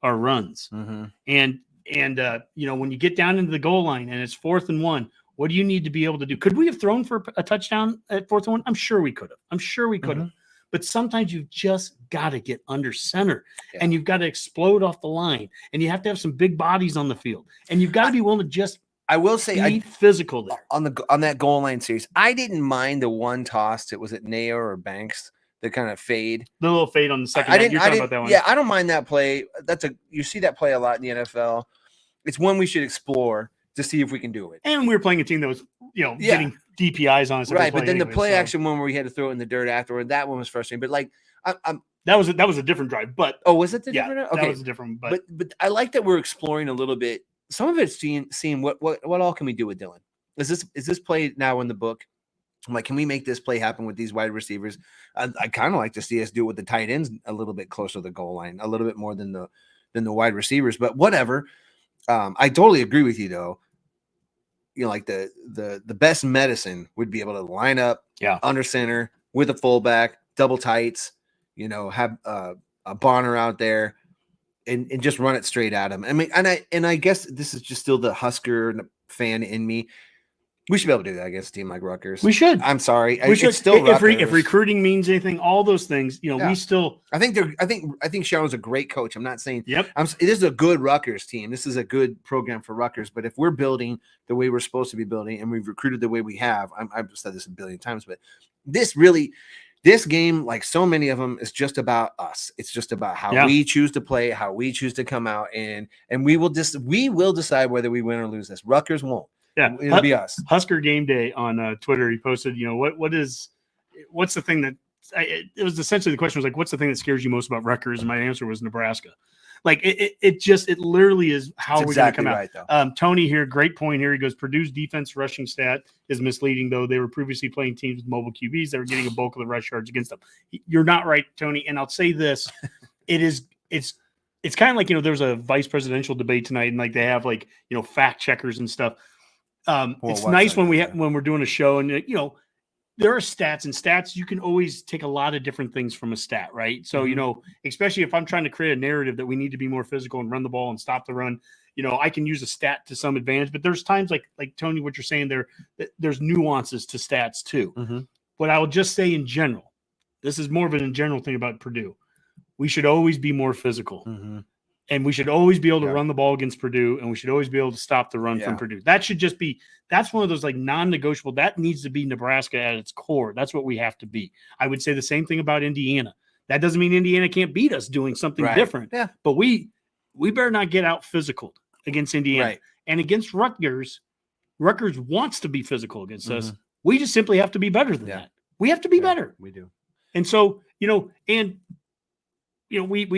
are runs, and when you get down into the goal line and it's 4th and 1. What do you need to be able to do? Could we have thrown for a touchdown at 4th and 1? I'm sure we could have. But sometimes you've just got to get under center and you've got to explode off the line and you have to have some big bodies on the field and you've got to be willing to just be physical there. On that goal line series, I didn't mind the one toss. Was it Neo or Banks? The kind of fade. The little fade on the second. You're talking about that one. Yeah, I don't mind that play. You see that play a lot in the NFL. It's one we should explore to see if we can do it. And we were playing a team that was, getting DPIs on us. Right, but then the play action one where we had to throw it in the dirt afterward, that one was frustrating. But that was a different drive. But was it the different? Okay, that was a different. But I like that we're exploring a little bit. Some of it's seeing what all can we do with Dylan. Is this play now in the book? I'm like, can we make this play happen with these wide receivers? I kind of like to see us do it with the tight ends a little bit closer to the goal line, a little bit more than the wide receivers. But whatever. I totally agree with you though. Like the best medicine would be able to line up under center with a fullback, double tights, have a Bonner out there and just run it straight at him. I mean, and I guess this is just still the Husker fan in me. We should be able to do that against a team like Rutgers. We should. I'm sorry. We should. It's still if recruiting means anything, all those things, we still. I think Shannon's a great coach. I'm not saying. Yep. This is a good Rutgers team. This is a good program for Rutgers. But if we're building the way we're supposed to be building, and we've recruited the way we have, I've said this a billion times, but this game, like so many of them, is just about us. It's just about how we choose to play, how we choose to come out, and we will decide whether we win or lose this. Rutgers won't. Yeah, it'll be us. Husker Game Day on Twitter. He posted, what's the thing that it was essentially the question was like, what's the thing that scares you most about Rutgers? And my answer was Nebraska. Like it literally is how we're going to come out. Tony here, great point here. He goes, Purdue's defense rushing stat is misleading, though. They were previously playing teams with mobile QBs that were getting a bulk of the rush yards against them. You're not right, Tony. And I'll say this, it's kind of like, there was a vice presidential debate tonight, and like they have like, fact checkers and stuff. It's nice when we're doing a show and there are stats, and stats, you can always take a lot of different things from a stat, right? So, especially if I'm trying to create a narrative that we need to be more physical and run the ball and stop the run, I can use a stat to some advantage, but there's times like Tony, what you're saying there, there's nuances to stats too. Mm-hmm. But I will just say in general, this is more of a general thing about Purdue. We should always be more physical. Mm-hmm. And we should always be able to run the ball against Purdue, and we should always be able to stop the run from Purdue. That should just be – that's one of those like non-negotiable. That needs to be Nebraska at its core. That's what we have to be. I would say the same thing about Indiana. That doesn't mean Indiana can't beat us doing something different. Yeah. But we better not get out physical against Indiana. Right. And against Rutgers wants to be physical against us. We just simply have to be better than that. We have to be better. We do. And so, we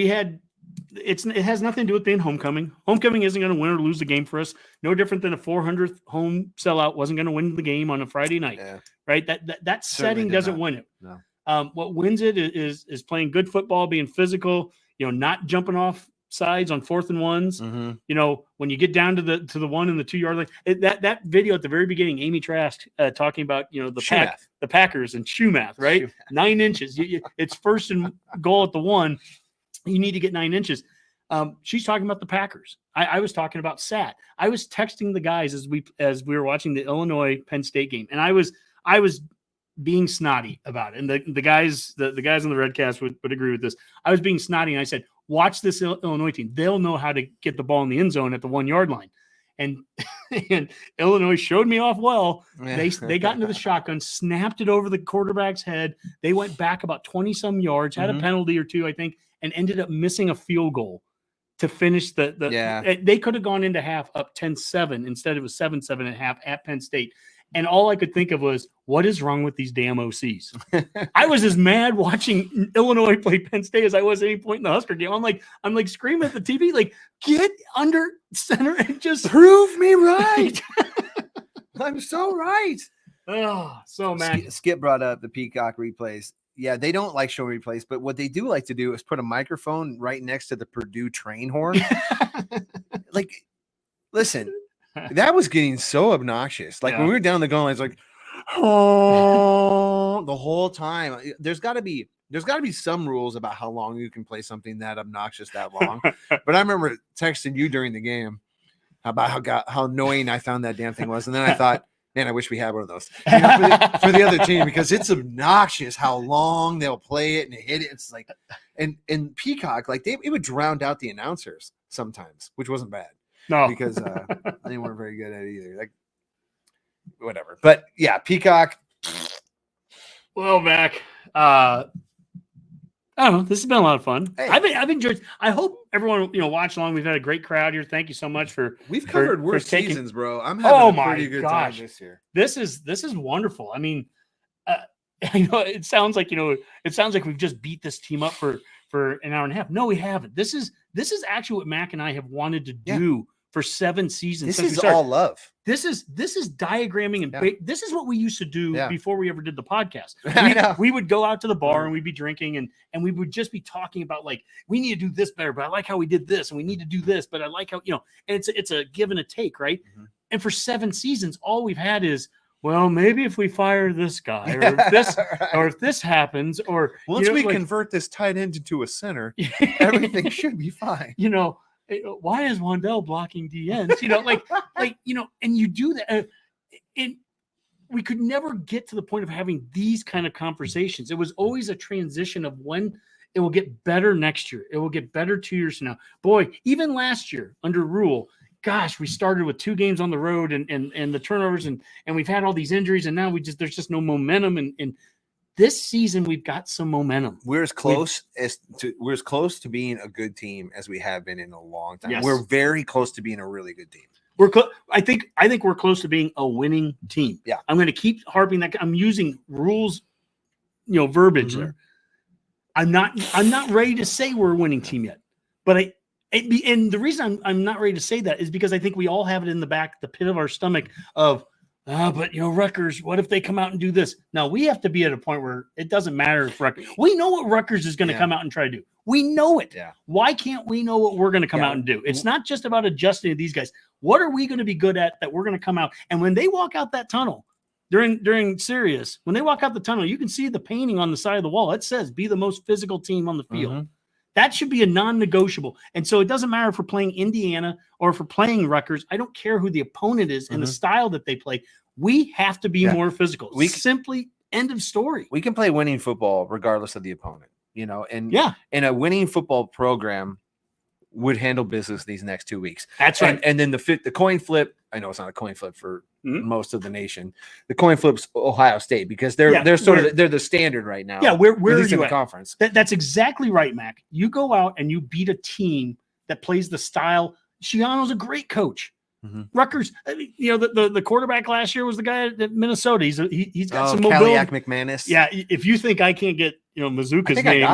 had – it has nothing to do with being homecoming. Homecoming isn't going to win or lose the game for us. No different than a 400th home sellout wasn't going to win the game on a Friday night, right? That setting doesn't win it. No. What wins it is playing good football, being physical, not jumping off sides on 4th and 1s. Mm-hmm. When you get down to the 1 and the 2 yard line, that video at the very beginning, Amy Trask talking about the Packers and shoe math, right? 9 inches. It's first and goal at the 1. You need to get 9 inches. She's talking about the Packers. I was talking about SAT. I was texting the guys as we were watching the Illinois Penn State game, and I was being snotty about it. And the guys on the Redcast would agree with this. I was being snotty, and I said, "Watch this Illinois team. They'll know how to get the ball in the end zone at the 1 yard line." And Illinois showed me off well. They got into the shotgun, snapped it over the quarterback's head. They went back about 20 some yards, had a penalty or two, I think, and ended up missing a field goal to finish they could have gone into half up 10-7. Instead, it was 7-7 at half at Penn State. And all I could think of was, what is wrong with these damn OCs? I was as mad watching Illinois play Penn State as I was at any point in the Husker game. I'm like screaming at the TV, like, get under center and just prove me right. I'm so right. Oh, so mad. Skip brought up the Peacock replays. Yeah, they don't like show replays, but what they do like to do is put a microphone right next to the Purdue train horn. Like, listen, that was getting so obnoxious. Like when we were down the goal line, it's like, oh, the whole time. There's got to be some rules about how long you can play something that obnoxious that long. But I remember texting you during the game about how annoying I found that damn thing was, and then I thought, man, I wish we had one of those for the other team, because it's obnoxious how long they'll play it and hit it. It's like, and Peacock, like it would drown out the announcers sometimes, which wasn't bad. No, because they weren't very good at it either. Like, whatever. But yeah, Peacock. Well, Mac, I don't know. This has been a lot of fun. Hey. I've enjoyed. I hope everyone watch along. We've had a great crowd here. Thank you so much we've covered worse seasons, bro. I'm having a pretty good time this year. This is wonderful. I mean, it sounds like we've just beat this team up for an hour and a half. No, we haven't. This is actually what Mac and I have wanted to do for 7 seasons. This is all love. This is diagramming and this is what we used to do before we ever did the podcast. We would go out to the bar and we'd be drinking and we would just be talking about, like, we need to do this better, but I like how we did this, and we need to do this, but I like how, and it's a give and a take, right? Mm-hmm. And for 7 seasons, all we've had is, well, maybe if we fire this guy, or if this or if this happens, or once we convert this tight end into a center, everything should be fine. Why is Wandell blocking DNs? And you do that. And we could never get to the point of having these kind of conversations. It was always a transition of when it will get better next year. It will get better 2 years from now. Boy, even last year under Rhule, gosh, we started with 2 games on the road and the turnovers and we've had all these injuries, and now there's just no momentum. And this season we've got some momentum. We're as close to being a good team as we have been in a long time. Yes. We're very close to being a really good team. I think we're close to being a winning team. Yeah. I'm going to keep harping that. I'm using rules, verbiage there. I'm not ready to say we're a winning team yet, but and the reason I'm not ready to say that is because I think we all have it in the back, the pit of our stomach of, but Rutgers, what if they come out and do this? Now we have to be at a point where it doesn't matter if Rutgers, we know what Rutgers is going to come out and try to do. We know it. Yeah. Why can't we know what we're going to come out and do? It's not just about adjusting to these guys. What are we going to be good at that we're going to come out? And when they walk out that tunnel during Sirius, when they walk out the tunnel, you can see the painting on the side of the wall. It says, be the most physical team on the field. That should be a non-negotiable. And so it doesn't matter if we're playing Indiana or if we're playing Rutgers. I don't care who the opponent is and the style that they play. We have to be more physical. We simply, end of story. We can play winning football regardless of the opponent, and a winning football program would handle business these next 2 weeks. That's right. And then the coin flip, I know it's not a coin flip for most of the nation. The coin flip's Ohio State because they're the standard right now. Yeah, where are you in the at? Conference? That's exactly right, Mac. You go out and you beat a team that plays the style. Schiano's a great coach. Rutgers, the quarterback last year was the guy at Minnesota. He's got some mobility. Kaliak McManus. Yeah, if you think I can't get Mizuka's name,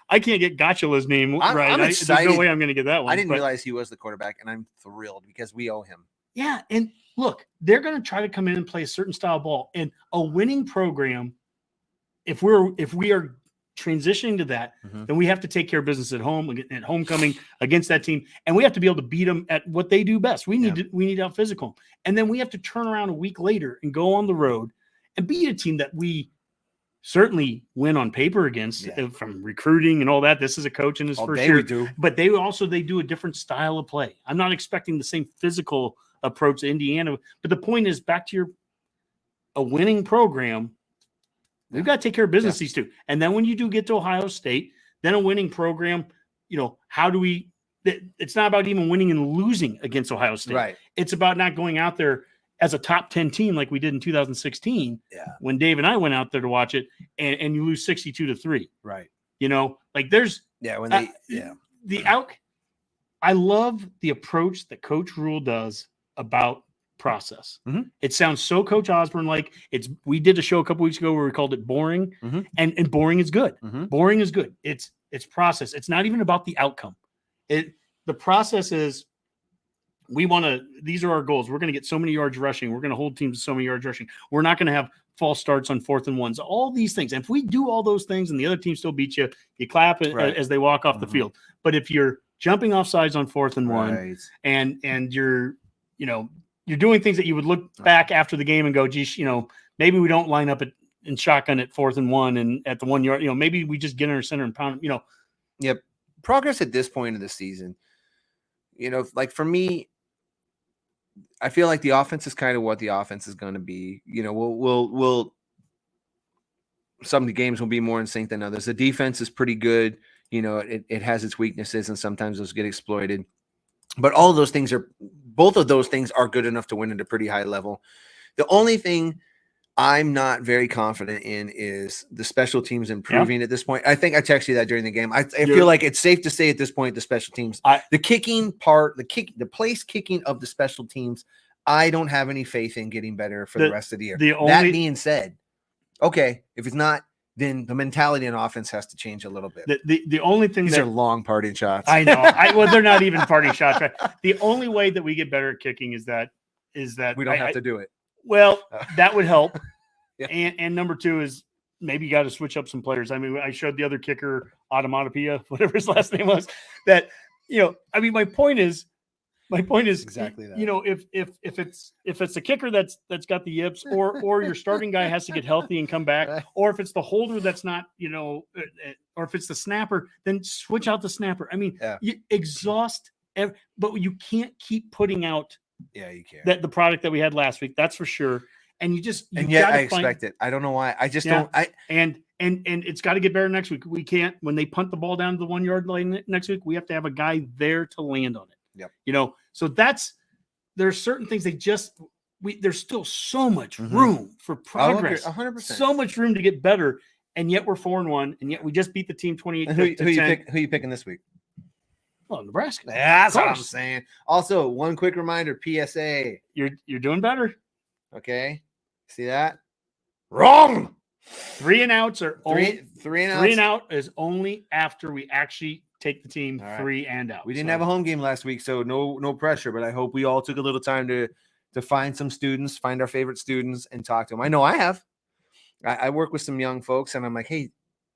I can't get Gotchala's name right. I'm excited. There's no way I'm going to get that one. I didn't realize he was the quarterback, and I'm thrilled because we owe him. Yeah, and look, they're going to try to come in and play a certain style of ball, and a winning program. If we are transitioning to that, then we have to take care of business at home, at homecoming against that team, and we have to be able to beat them at what they do best. We need out physical, and then we have to turn around a week later and go on the road and beat a team that we certainly win on paper against from recruiting and all that. This is a coach in his first year, but they do a different style of play. I'm not expecting the same physical approach to Indiana, but the point is back to a winning program. We've got to take care of business, these two. And then when you do get to Ohio State, then a winning program, how do we – it's not about even winning and losing against Ohio State. Right. It's about not going out there as a top 10 team like we did in 2016 when Dave and I went out there to watch it, and you lose 62-3. Right. There's – I love the approach that Coach Rhule does about process. It sounds so Coach Osborne like. We did a show a couple weeks ago where we called it boring, and boring is good. Boring is good. It's process. It's not even about the outcome. The process is these are our goals. We're going to get so many yards rushing. We're going to hold teams to so many yards rushing. We're not going to have false starts on 4th and 1s. All these things. And if we do all those things and the other team still beats you, you clap as they walk off the field. But if you're jumping off sides on 4th and 1 and you're doing things that you would look back after the game and go, geez, maybe we don't line up in shotgun at 4th and 1 and at the 1 yard, maybe we just get in our center and pound, Yep. Progress at this point of the season, like for me, I feel like the offense is kind of what the offense is going to be. We'll some of the games will be more in sync than others. The defense is pretty good. It has its weaknesses and sometimes those get exploited. But both of those things are good enough to win at a pretty high level. The only thing I'm not very confident in is the special teams improving at this point. I think I texted you that during the game. I feel like it's safe to say at this point, the special teams, the kicking part, the place kicking of the special teams, I don't have any faith in getting better for the rest of the year. That being said, okay, if it's not, then the mentality in offense has to change a little bit. The only thing these are long parting shots. I know. Well, they're not even parting shots. Right? The only way that we get better at kicking is that we don't have to do it. Well, that would help. And number two is maybe you got to switch up some players. I mean, I showed the other kicker, Automatopoeia, whatever his last name was, that my point is exactly that. If it's a kicker that's got the yips, or your starting guy has to get healthy and come back, or if it's the holder that's not, or if it's the snapper, then switch out the snapper. I mean, you exhaust, but you can't keep putting out. Yeah, you can't. The product that we had last week, that's for sure. And I expect it. I don't know why. I just don't. And it's got to get better next week. We can't, when they punt the ball down to the 1 yard line next week, we have to have a guy there to land on it. Yep. So there's certain things there's still so much room for progress. 100%. So much room to get better. And yet we're 4-1, and yet we just beat the team 28. Who you picking this week? Well, Nebraska. That's what I'm saying. Also, one quick reminder, PSA. You're doing better. Okay. See that? Wrong. 3 and outs are Three and outs. 3 and out is only after we actually take the team All right. 3 and out. We didn't have a home game last week, so no pressure. But I hope we all took a little time to find some students, find our favorite students, and talk to them. I know I have. I work with some young folks, and I'm like, hey,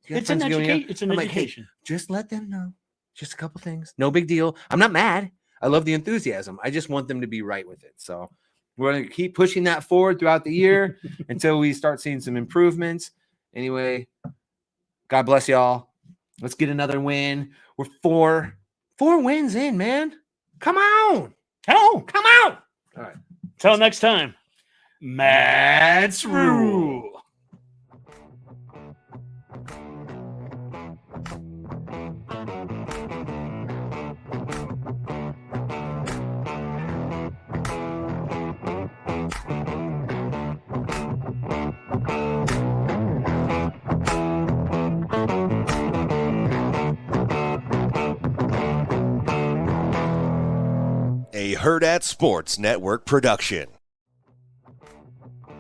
it's an education. Like, hey, just let them know. Just a couple things. No big deal. I'm not mad. I love the enthusiasm. I just want them to be right with it. So we're going to keep pushing that forward throughout the year until we start seeing some improvements. Anyway, God bless y'all. Let's get another win. We're four wins in, man. Come on. Come on. All right. Till next time. Matt's Rule. A Herd at Sports Network production.